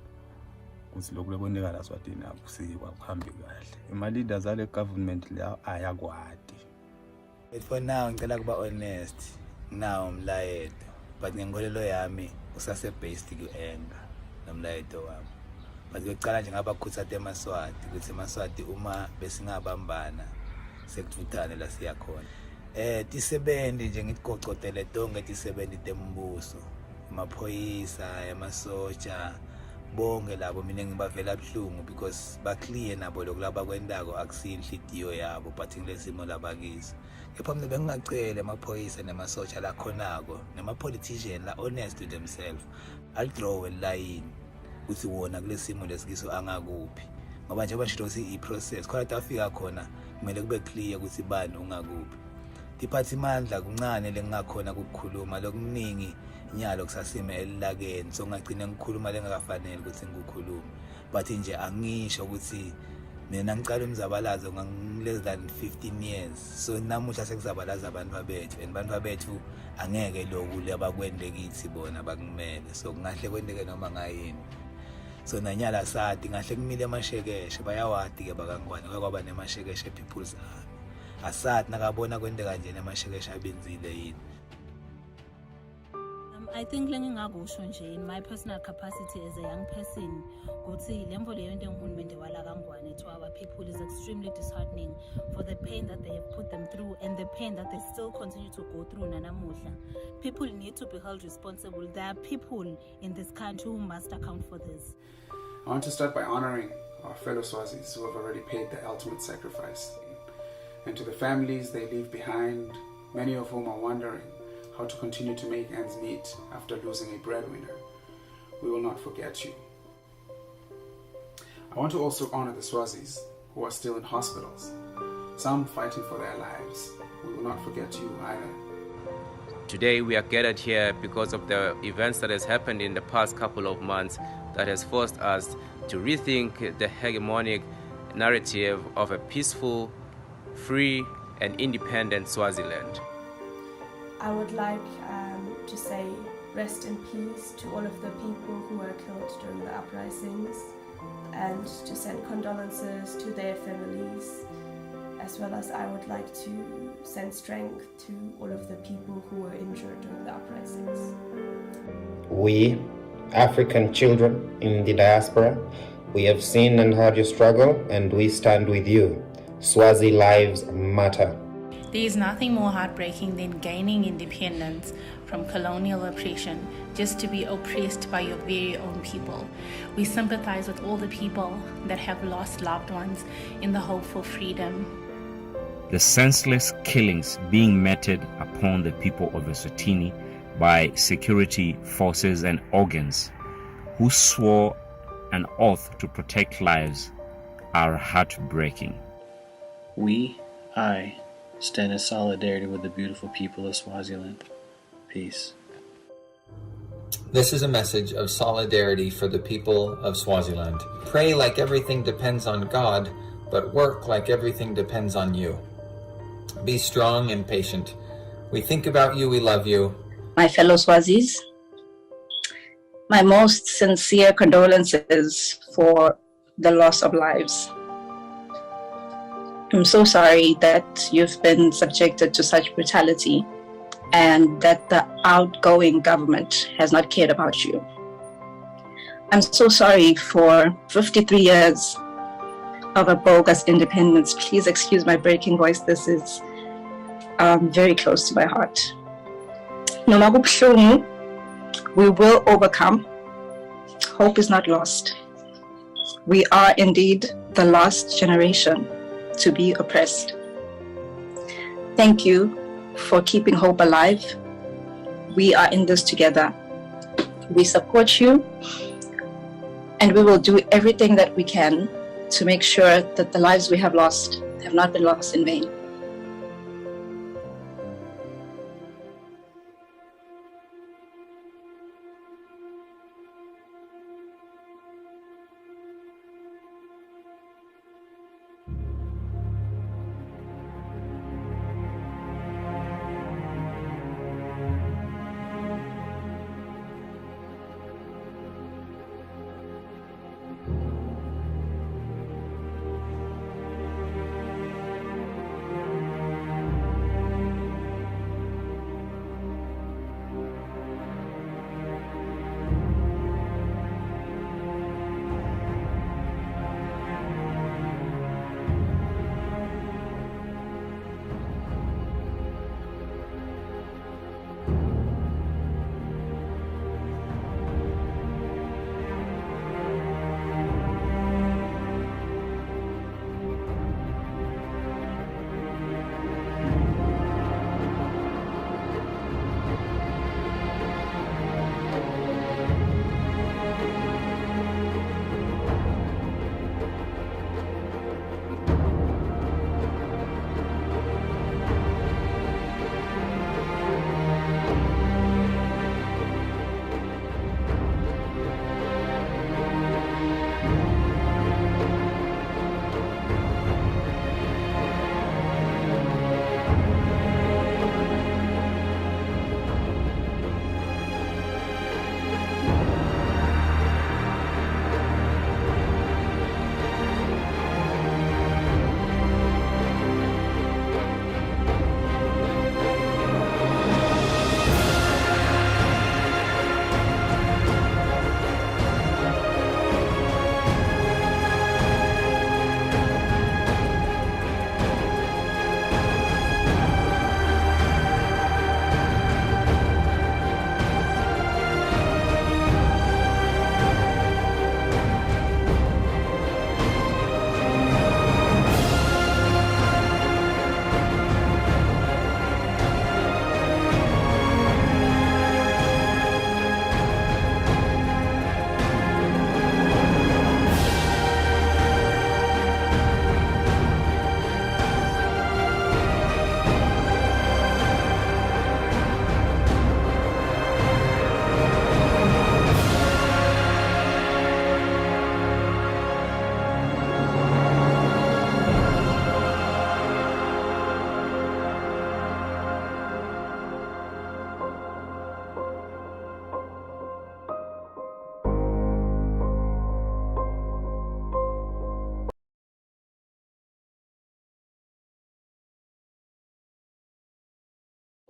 Speaker 1: ukuthi lokho lekwendeka la Swatini akusikwa kuhambe kahle. Ima leaders ale government la ayakwadi.
Speaker 23: For now ngicela kuba honest now umlayeto but ngenkolelo yami usase based ku anger nomlayeto wami. But ngicela nje ngabakhuthaza eMaswati ukuthi eMaswati uma besingabambana sekuvuthane la siya khona. Tisebenzi nje ngikugcotele tonke tisebenzi tembuso, amaphoyisa, emasotsha, bonke labo mina ngibavela abhlungu because ba clear nabo lokulaba kwendako akusinhlitiyo yabo but ngilesimo labakizo. Kepha mina bengingacela amaphoyisa nemasotsha la khonako nema politicians la honest to themselves. I'll draw a line ukuthi wona kulesimo lesikiso angakuphi. Ngoba nje basho ukuthi iprocess khona tafika khona kumele kube clear ukuthi bani ungakuphi. Diphathimandla kuncane lengakhona ukukhuluma lokuningi nyalo kusasime elilakeni so ngagcina ngikhuluma lengakafanele ukuthi ngikukhuluma but nje angisho ukuthi mina ngicala umzabalazo less than 15 years so namuhla sekuzabalaza abantu babethu and abantu babethu angeke lokhu lebakwende kithi bona bakumele so kungahle kwendeke noma ngayini so nanyala sathi ngahle kumile amashekeshe bayawadi ke bakangwane kwaba nemashekeshe people's asathi nakabona kwendeka nje nemashekeshe abenzile yini.
Speaker 5: I think lengingakusho nje in my personal capacity as a young person ukuthi lemvo leyo into engihulumende wala kangwane to our people is extremely disheartening for the pain that they have put them through and the pain that they still continue to go through nanamuhla. People need to be held responsible. There are people in this country who must account for this.
Speaker 15: I want to start by honoring our fellow Swazis who have already paid the ultimate sacrifice, and to the families they leave behind, many of whom are wondering how to continue to make ends meet after losing a breadwinner. We will not forget you. I want to also honor the Swazis who are still in hospitals, some fighting for their lives. We will not forget you either.
Speaker 19: Today we are gathered here because of the events that has happened in the past couple of months that has forced us to rethink the hegemonic narrative of a peaceful, free and independent Swaziland.
Speaker 2: I would like to say rest in peace to all of the people who were killed during the uprisings, and to send condolences to their families, as well as I would like to send strength to all of the people who were injured during the uprisings.
Speaker 4: We, African children in the diaspora, we have seen and heard your struggle, and we stand with you. Swazi lives matter.
Speaker 20: There is nothing more heartbreaking than gaining independence from colonial oppression just to be oppressed by your very own people. We sympathize with all the people that have lost loved ones in the hope for freedom.
Speaker 21: The senseless killings being meted upon the people of Eswatini by security forces and organs who swore an oath to protect lives are heartbreaking.
Speaker 22: I stand in solidarity with the beautiful people of Swaziland. Peace.
Speaker 26: This is a message of solidarity for the people of Swaziland. Pray like everything depends on God, but work like everything depends on you. Be strong and patient. We think about you, we love you.
Speaker 27: My fellow Swazis, my most sincere condolences for the loss of lives. I'm so sorry that you've been subjected to such brutality and that the outgoing government has not cared about you. I'm so sorry for 53 years of a bogus independence. Please excuse my breaking voice. This is very close to my heart. Noma kubuhlungu, we will overcome. Hope is not lost. We are indeed the last generation to be oppressed. Thank you for keeping hope alive. We are in this together. We support you, and we will do everything that we can to make sure that the lives we have lost have not been lost in vain.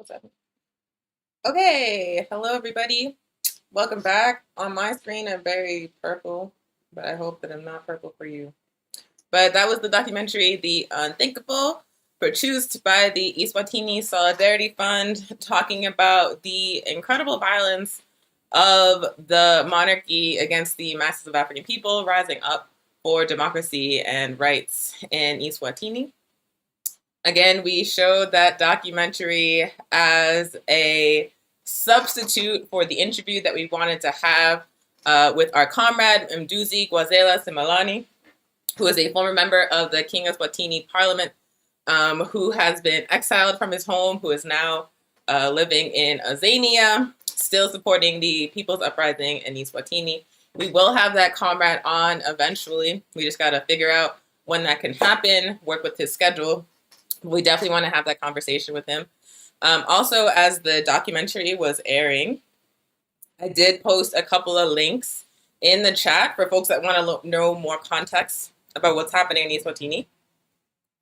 Speaker 3: What's up? Okay, hello everybody. Welcome back. On my screen, I'm very purple, but I hope that I'm not purple for you. But that was the documentary, The Unthinkable, produced by the Eswatini Solidarity Fund, talking about the incredible violence of the monarchy against the masses of African people rising up for democracy and rights in Eswatini. Again, we showed that documentary as a substitute for the interview that we wanted to have with our comrade Mduduzi Gaw'zela Simelane, who is a former member of the King of Eswatini Parliament, who has been exiled from his home, who is now living in Azania, still supporting the People's Uprising in Eswatini. We will have that comrade on eventually. We just got to figure out when that can happen, work with his schedule. We definitely want to have that conversation with him. Also, as the documentary was airing, I did post a couple of links in the chat for folks that want to know more context about what's happening in Eswatini.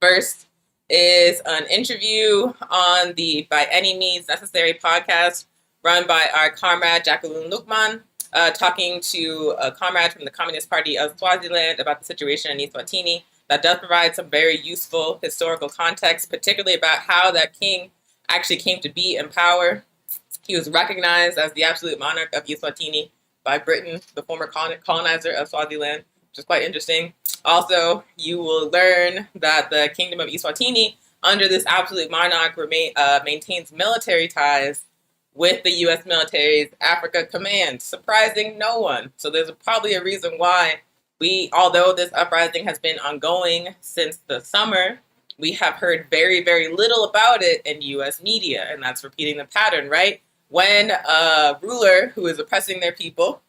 Speaker 3: First is an interview on the By Any Means Necessary podcast run by our comrade Jacqueline Lukman, talking to a comrade from the Communist Party of Swaziland about the situation in Eswatini. That does provide some very useful historical context, particularly about how that king actually came to be in power. He was recognized as the absolute monarch of Eswatini by Britain, the former colonizer of Swaziland, which is quite interesting. Also, you will learn that the Kingdom of Eswatini, under this absolute monarch, maintains military ties with the U.S. military's Africa Command, surprising no one. So there's probably a reason why although this uprising has been ongoing since the summer, we have heard very, very little about it in U.S. media, and that's repeating the pattern, right? When a ruler who is oppressing their people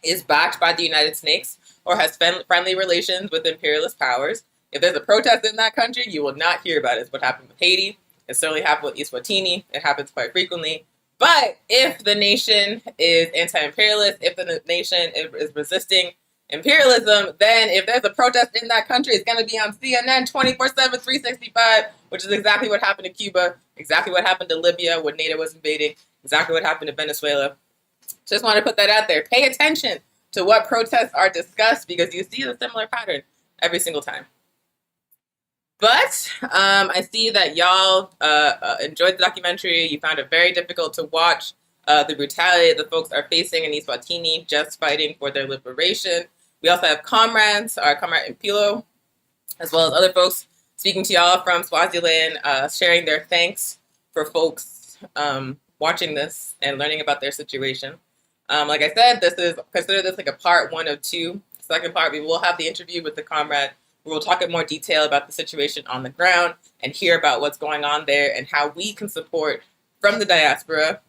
Speaker 3: is backed by the United States or has friendly relations with imperialist powers, if there's a protest in that country, you will not hear about it. It's what happened with Haiti. It certainly happened with Eswatini. It happens quite frequently. But if the nation is anti-imperialist, if the nation is resisting imperialism, then if there's a protest in that country, it's going to be on CNN 24/7, 365, which is exactly what happened to Cuba, exactly what happened to Libya when NATO was invading, exactly what happened to Venezuela. Just want to put that out there. Pay attention to what protests are discussed because you see a similar pattern every single time. But I see that y'all enjoyed the documentary. You found it very difficult to watch the brutality the folks are facing in Eswatini just fighting for their liberation. We also have comrades, our comrade Impilo, as well as other folks speaking to y'all from Swaziland, sharing their thanks for folks watching this and learning about their situation. Like I said, consider this like a part 1 of 2. Second part, we will have the interview with the comrade. We will talk in more detail about the situation on the ground and hear about what's going on there and how we can support from the diaspora.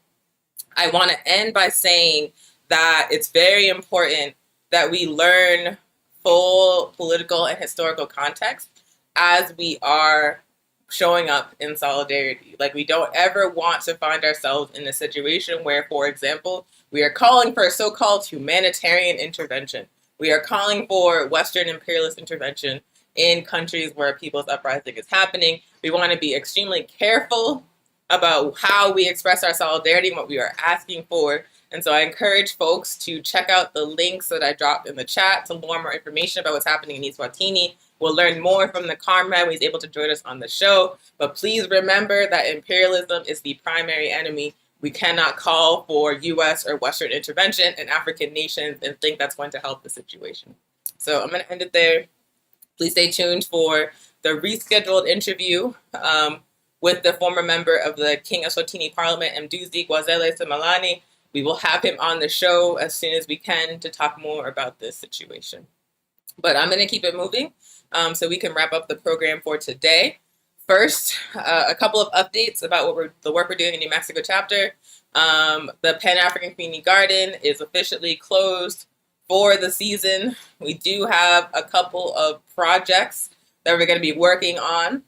Speaker 3: I want to end by saying that it's very important that we learn full political and historical context as we are showing up in solidarity. Like, we don't ever want to find ourselves in a situation where, for example, we are calling for a so-called humanitarian intervention. We are calling for Western imperialist intervention in countries where a people's uprising is happening. We want to be extremely careful about how we express our solidarity and what we are asking for. And so I encourage folks to check out the links that I dropped in the chat to learn more information about what's happening in Eswatini. We'll learn more from the comrade when he's able to join us on the show. But please remember that imperialism is the primary enemy. We cannot call for U.S. or Western intervention in African nations and think that's going to help the situation. So I'm going to end it there. Please stay tuned for the rescheduled interview with the former member of the King of Eswatini Parliament, Mduduzi Gaw'zela Simelane. We will have him on the show as soon as we can to talk more about this situation. But I'm going to keep it moving so we can wrap up the program for today. First, a couple of updates about the work we're doing in New Mexico chapter. The Pan-African Community Garden is officially closed for the season. We do have a couple of projects that we're going to be working on.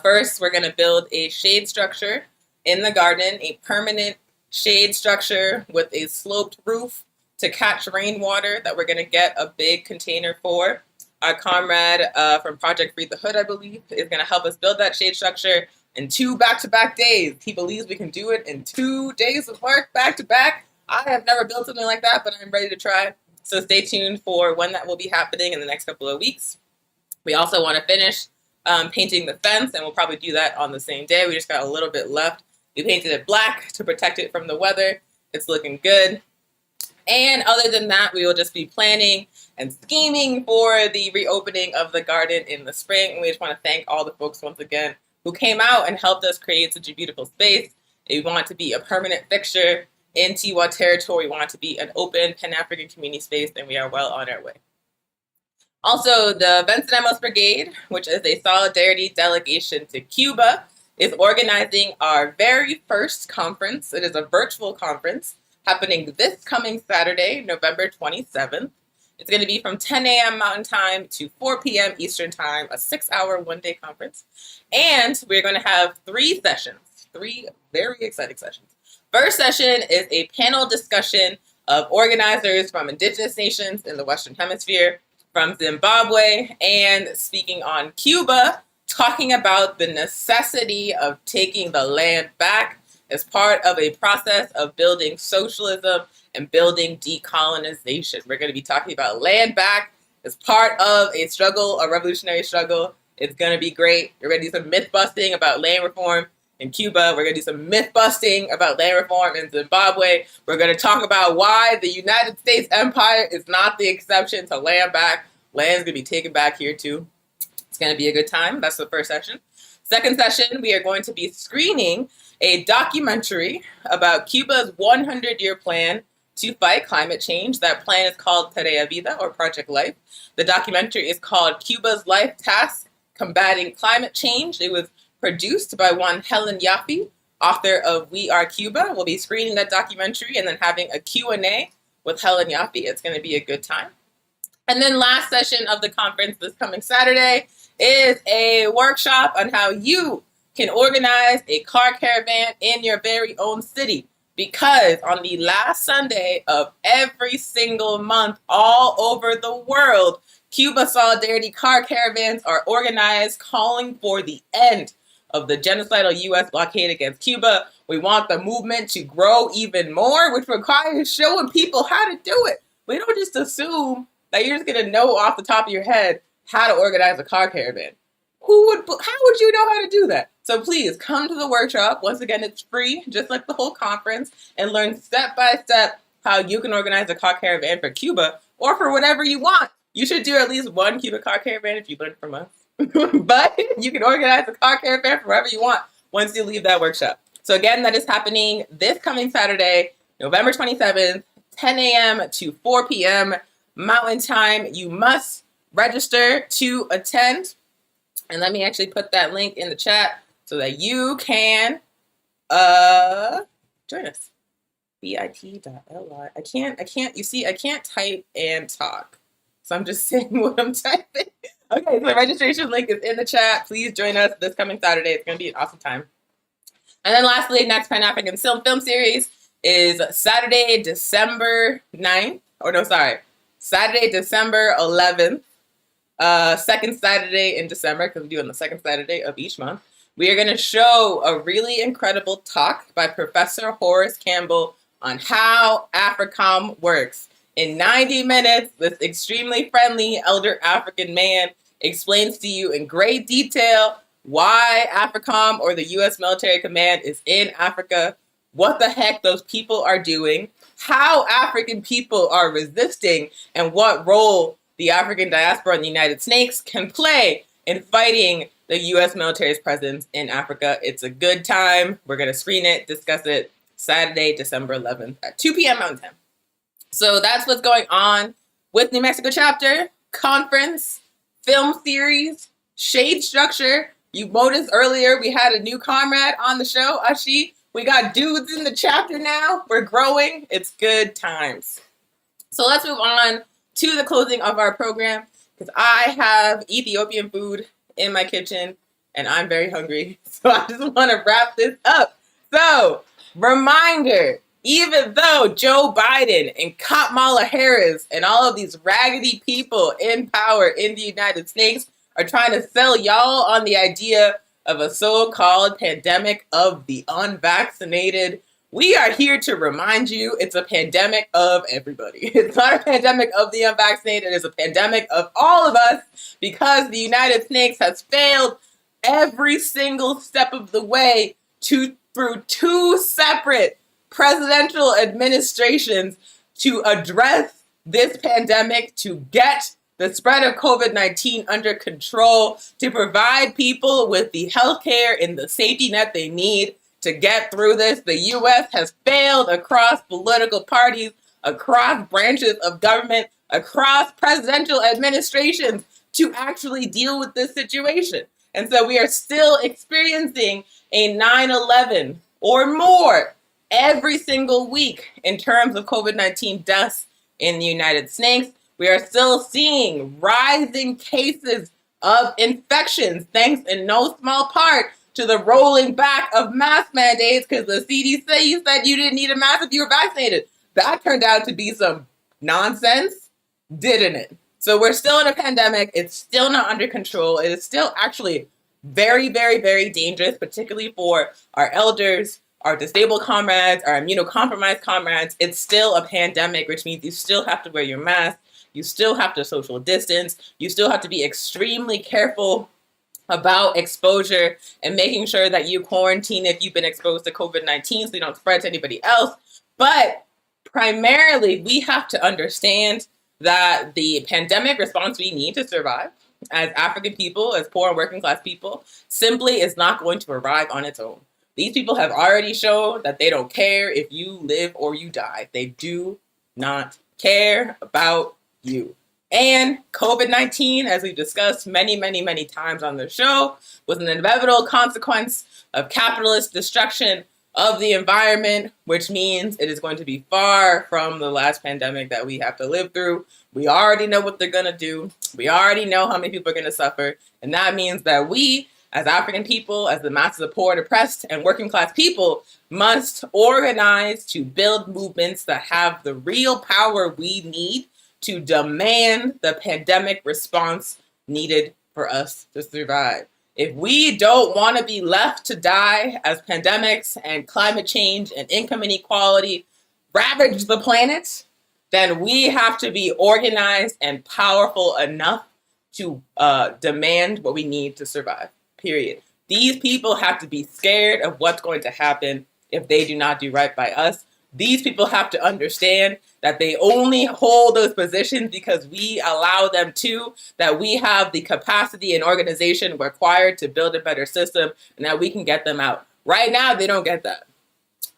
Speaker 3: First, we're going to build a shade structure in the garden, a permanent shade structure with a sloped roof to catch rainwater that we're going to get a big container for. Our comrade from Project Free the Hood, I believe, is going to help us build that shade structure in 2 back-to-back days. He believes we can do it in 2 days of work back-to-back. I have never built something like that, but I'm ready to try. So stay tuned for when that will be happening in the next couple of weeks. We also want to finish painting the fence, and we'll probably do that on the same day. We just got a little bit left. We painted it black to protect it from the weather. It's looking good. And other than that, we will just be planning and scheming for the reopening of the garden in the spring. And we just want to thank all the folks once again who came out and helped us create such a beautiful space. We want it to be a permanent fixture in Tiwa territory. We want it to be an open Pan-African community space, and we are well on our way. Also, the Venceremos Brigade, which is a solidarity delegation to Cuba, is organizing our very first conference. It is a virtual conference happening this coming Saturday, November 27th. It's going to be from 10 a.m. Mountain Time to 4 p.m. Eastern Time, a 6-hour one-day conference. And we're going to have 3 sessions, 3 very exciting sessions. First session is a panel discussion of organizers from indigenous nations in the Western Hemisphere, from Zimbabwe, and speaking on Cuba, talking about the necessity of taking the land back as part of a process of building socialism and building decolonization. We're going to be talking about land back as part of a struggle, a revolutionary struggle. It's going to be great. We're going to do some myth busting about land reform in Cuba. We're going to do some myth busting about land reform in Zimbabwe. We're going to talk about why the United States empire is not the exception to land back. Land's going to be taken back here too. It's going to be a good time. That's the first session. Second session, we are going to be screening a documentary about Cuba's 100-year plan to fight climate change. That plan is called Tarea Vida, or Project Life. The documentary is called Cuba's Life Task, Combating Climate Change. It was produced by one Helen Yaffe, author of We Are Cuba. We'll be screening that documentary and then having a Q&A with Helen Yaffe. It's going to be a good time. And then last session of the conference this coming Saturday is a workshop on how you can organize a car caravan in your very own city. Because on the last Sunday of every single month all over the world, Cuba Solidarity car caravans are organized, calling for the end of the genocidal U.S. blockade against Cuba. We want the movement to grow even more, which requires showing people how to do it. We don't just assume that you're just going to know off the top of your head how to organize a car caravan. How would you know how to do that? So please come to the workshop. Once again, it's free, just like the whole conference, and learn step by step how you can organize a car caravan for Cuba or for whatever you want. You should do at least one Cuba car caravan if you learn from us. But you can organize a car caravan for wherever you want once you leave that workshop. So again, that is happening this coming Saturday, November 27th, 10 a.m. to 4 p.m. Mountain Time. You must register to attend. And let me actually put that link in the chat so that you can join us. bit.ly. I can't type and talk. So I'm just saying what I'm typing. Okay, so the registration link is in the chat. Please join us this coming Saturday. It's going to be an awesome time. And then lastly, next Pan-African film series is Saturday, December 9th. Saturday, December 11th. Second Saturday in December, because we do it on the second Saturday of each month. We are going to show a really incredible talk by Professor Horace Campbell on how AFRICOM works. In 90 minutes, this extremely friendly elder African man explains to you in great detail why AFRICOM, or the U.S. Military Command, is in Africa, what the heck those people are doing, how African people are resisting, and what role the African diaspora in the United States can play in fighting the U.S. military's presence in Africa. It's a good time. We're going to screen it, discuss it, Saturday, December 11th at 2 p.m. Mountain Time. So that's what's going on with New Mexico chapter, conference, film series, shade structure. You noticed earlier we had a new comrade on the show, Ashi. We got dudes in the chapter now. We're growing. It's good times. So let's move on to the closing of our program, because I have Ethiopian food in my kitchen and I'm very hungry. So I just want to wrap this up. So, reminder, even though Joe Biden and Kamala Harris and all of these raggedy people in power in the United States are trying to sell y'all on the idea of a so-called pandemic of the unvaccinated, we are here to remind you it's a pandemic of everybody. It's not a pandemic of the unvaccinated. It's a pandemic of all of us because the United States has failed every single step of the way through two separate presidential administrations to address this pandemic, to get the spread of COVID-19 under control, to provide people with the healthcare and the safety net they need to get through this. The U.S. has failed across political parties, across branches of government, across presidential administrations to actually deal with this situation. And so we are still experiencing a 9/11 or more every single week in terms of COVID-19 deaths in the United States. We are still seeing rising cases of infections, thanks in no small part to the rolling back of mask mandates, because the CDC said you didn't need a mask if you were vaccinated. That turned out to be some nonsense, didn't it? So we're still in a pandemic. It's still not under control. It is still actually very, very, very dangerous, particularly for our elders, our disabled comrades, our immunocompromised comrades. It's still a pandemic, which means you still have to wear your mask. You still have to social distance. You still have to be extremely careful about exposure and making sure that you quarantine if you've been exposed to COVID-19 so you don't spread to anybody else. But primarily, we have to understand that the pandemic response we need to survive as African people, as poor and working class people, simply is not going to arrive on its own. These people have already shown that they don't care if you live or you die. They do not care about you. And COVID-19, as we've discussed many, many, many times on the show, was an inevitable consequence of capitalist destruction of the environment, which means it is going to be far from the last pandemic that we have to live through. We already know what they're going to do. We already know how many people are going to suffer. And that means that we, as African people, as the masses of poor and oppressed and working class people, must organize to build movements that have the real power we need to demand the pandemic response needed for us to survive. If we don't want to be left to die as pandemics and climate change and income inequality ravage the planet, then we have to be organized and powerful enough to demand what we need to survive, period. These people have to be scared of what's going to happen if they do not do right by us. These people have to understand that they only hold those positions because we allow them to, that we have the capacity and organization required to build a better system, and that we can get them out. Right now, they don't get that.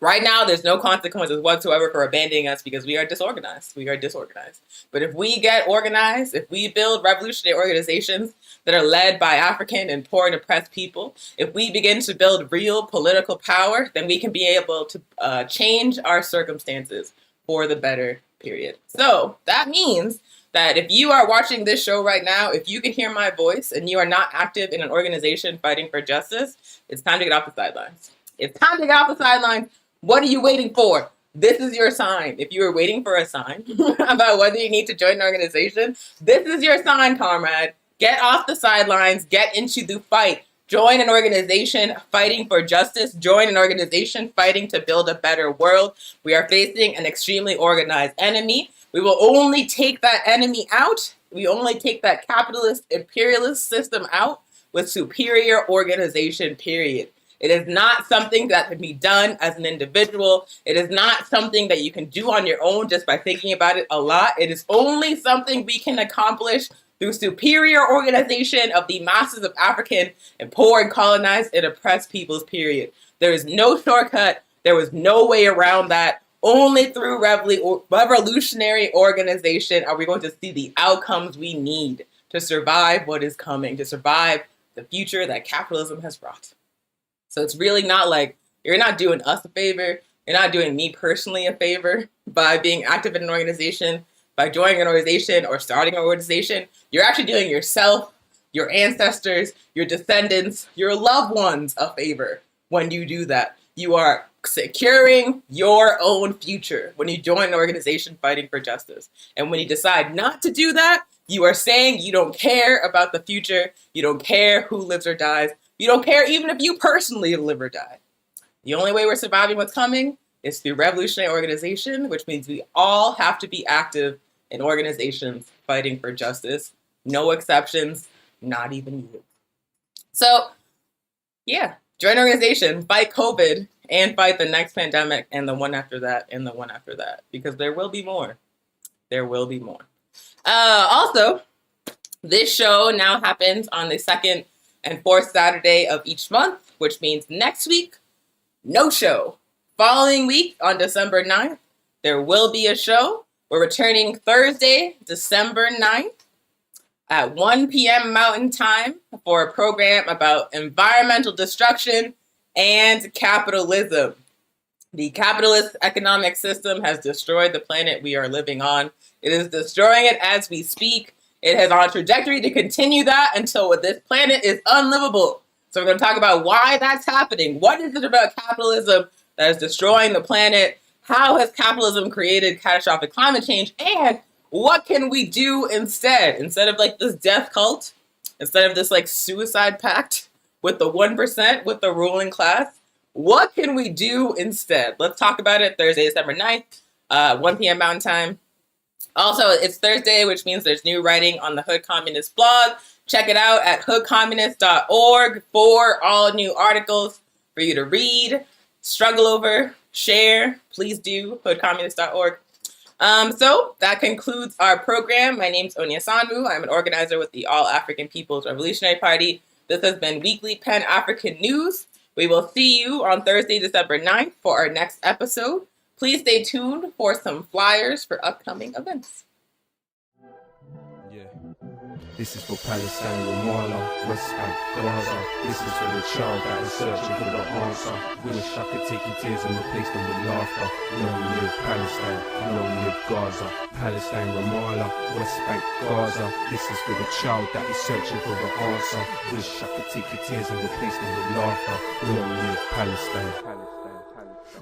Speaker 3: Right now, there's no consequences whatsoever for abandoning us because we are disorganized. We are disorganized. But if we get organized, if we build revolutionary organizations that are led by African and poor and oppressed people, if we begin to build real political power, then we can be able to change our circumstances for the better, period. So that means that if you are watching this show right now, if you can hear my voice and you are not active in an organization fighting for justice, it's time to get off the sidelines. It's time to get off the sidelines. What are you waiting for? This is your sign. If you were waiting for a sign about whether you need to join an organization, this is your sign, comrade. Get off the sidelines. Get into the fight. Join an organization fighting for justice. Join an organization fighting to build a better world. We are facing an extremely organized enemy. We will only take that enemy out. We only take that capitalist imperialist system out with superior organization, period. It is not something that can be done as an individual. It is not something that you can do on your own just by thinking about it a lot. It is only something we can accomplish through superior organization of the masses of African and poor and colonized and oppressed peoples, period. There is no shortcut. There was no way around that. Only through revolutionary organization are we going to see the outcomes we need to survive what is coming, to survive the future that capitalism has brought. So it's really not like you're not doing us a favor. You're not doing me personally a favor by being active in an organization, by joining an organization or starting an organization. You're actually doing yourself, your ancestors, your descendants, your loved ones a favor when you do that. You are securing your own future when you join an organization fighting for justice. And when you decide not to do that, you are saying you don't care about the future. You don't care who lives or dies. You don't care even if you personally live or die. The only way we're surviving what's coming is through revolutionary organization, which means we all have to be active in organizations fighting for justice. No exceptions, not even you. So, yeah, join an organization, fight COVID, and fight the next pandemic and the one after that and the one after that, because there will be more. There will be more. Also, this show now happens on the second and fourth Saturday of each month, which means next week, no show. Following week, on December 9th, there will be a show. We're returning Thursday, December 9th at 1 p.m. Mountain Time for a program about environmental destruction and capitalism. The capitalist economic system has destroyed the planet we are living on. It is destroying it as we speak. It has on a trajectory to continue that until this planet is unlivable. So we're going to talk about why that's happening. What is it about capitalism that is destroying the planet? How has capitalism created catastrophic climate change? And what can we do instead? Instead of like this death cult, instead of this like suicide pact with the 1%, with the ruling class, what can we do instead? Let's talk about it Thursday, December 9th, 1 p.m. Mountain Time. Also, it's Thursday, which means there's new writing on the Hood Communist blog. Check it out at hoodcommunist.org for all new articles for you to read, struggle over, share. Please do, hoodcommunist.org. So that concludes our program. My name's Onya Sanwu. I'm an organizer with the All African People's Revolutionary Party. This has been Weekly Pan-African News. We will see you on Thursday, December 9th for our next episode. Please stay tuned for some flyers for upcoming events.
Speaker 7: This is for Palestine, Ramallah, West Bank, Gaza. This is for the child that is searching for the answer. Wish I could take your tears and replace them with laughter. Long live Palestine, long live Gaza. Palestine, Ramallah, West Bank, Gaza. This is for the child that is searching for the answer. Wish I could take your tears and replace them with laughter. Long live Palestine.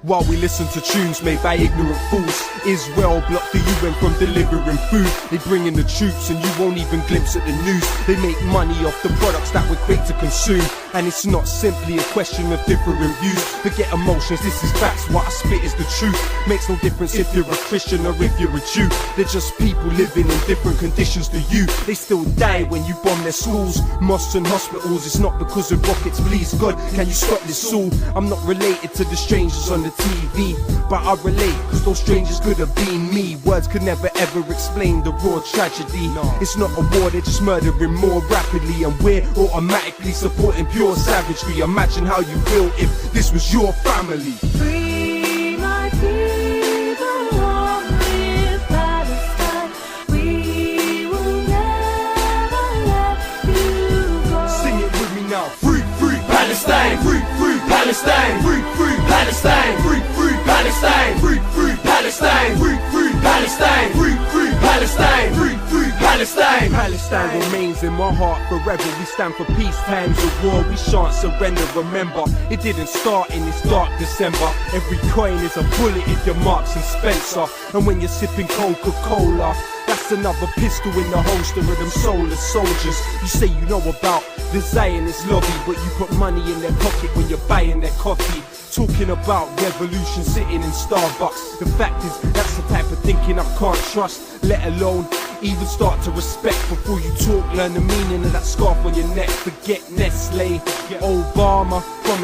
Speaker 11: While we listen to tunes made by ignorant fools, Israel blocked the UN from delivering food. They bring in the troops and you won't even glimpse at the news. They make money off the products that we're quick to consume. And it's not simply a question of differing views. Forget emotions, this is facts, what I spit is the truth. Makes no difference if you're a Christian or if you're a Jew. They're just people living in different conditions to you. They still die when you bomb their schools, mosques and hospitals. It's not because of rockets, please God, can you stop this all? I'm not related to the strangers on the TV, but I relate, cause those strangers could have been me. Words could never ever explain the raw tragedy. It's not a war, they're just murdering more rapidly, and we're automatically supporting pure savagery. Imagine how you feel if this was your family.
Speaker 12: Free my people, long live Palestine. We will never let you go.
Speaker 11: Sing it with me now. Free, free Palestine. Free, free Palestine. Free, free Palestine. Free, free Palestine. Free, free Palestine. Free, free Palestine. Free, free Palestine. Free, free Palestine. Palestine remains in my heart forever. We stand for peace, times of war. We shan't surrender. Remember, it didn't start in this dark December. Every coin is a bullet if you're Marks and Spencer. And when you're sipping Coca-Cola, that's another pistol in the holster of them soulless soldiers. You say you know about the Zionist lobby, but you put money in their pocket when you're buying their coffee. Talking about revolution sitting in Starbucks. The fact is, that's the type of thinking I can't trust, let alone even start to respect. Before you talk, learn the meaning of that scarf on your neck. Forget Nestle, Obama, from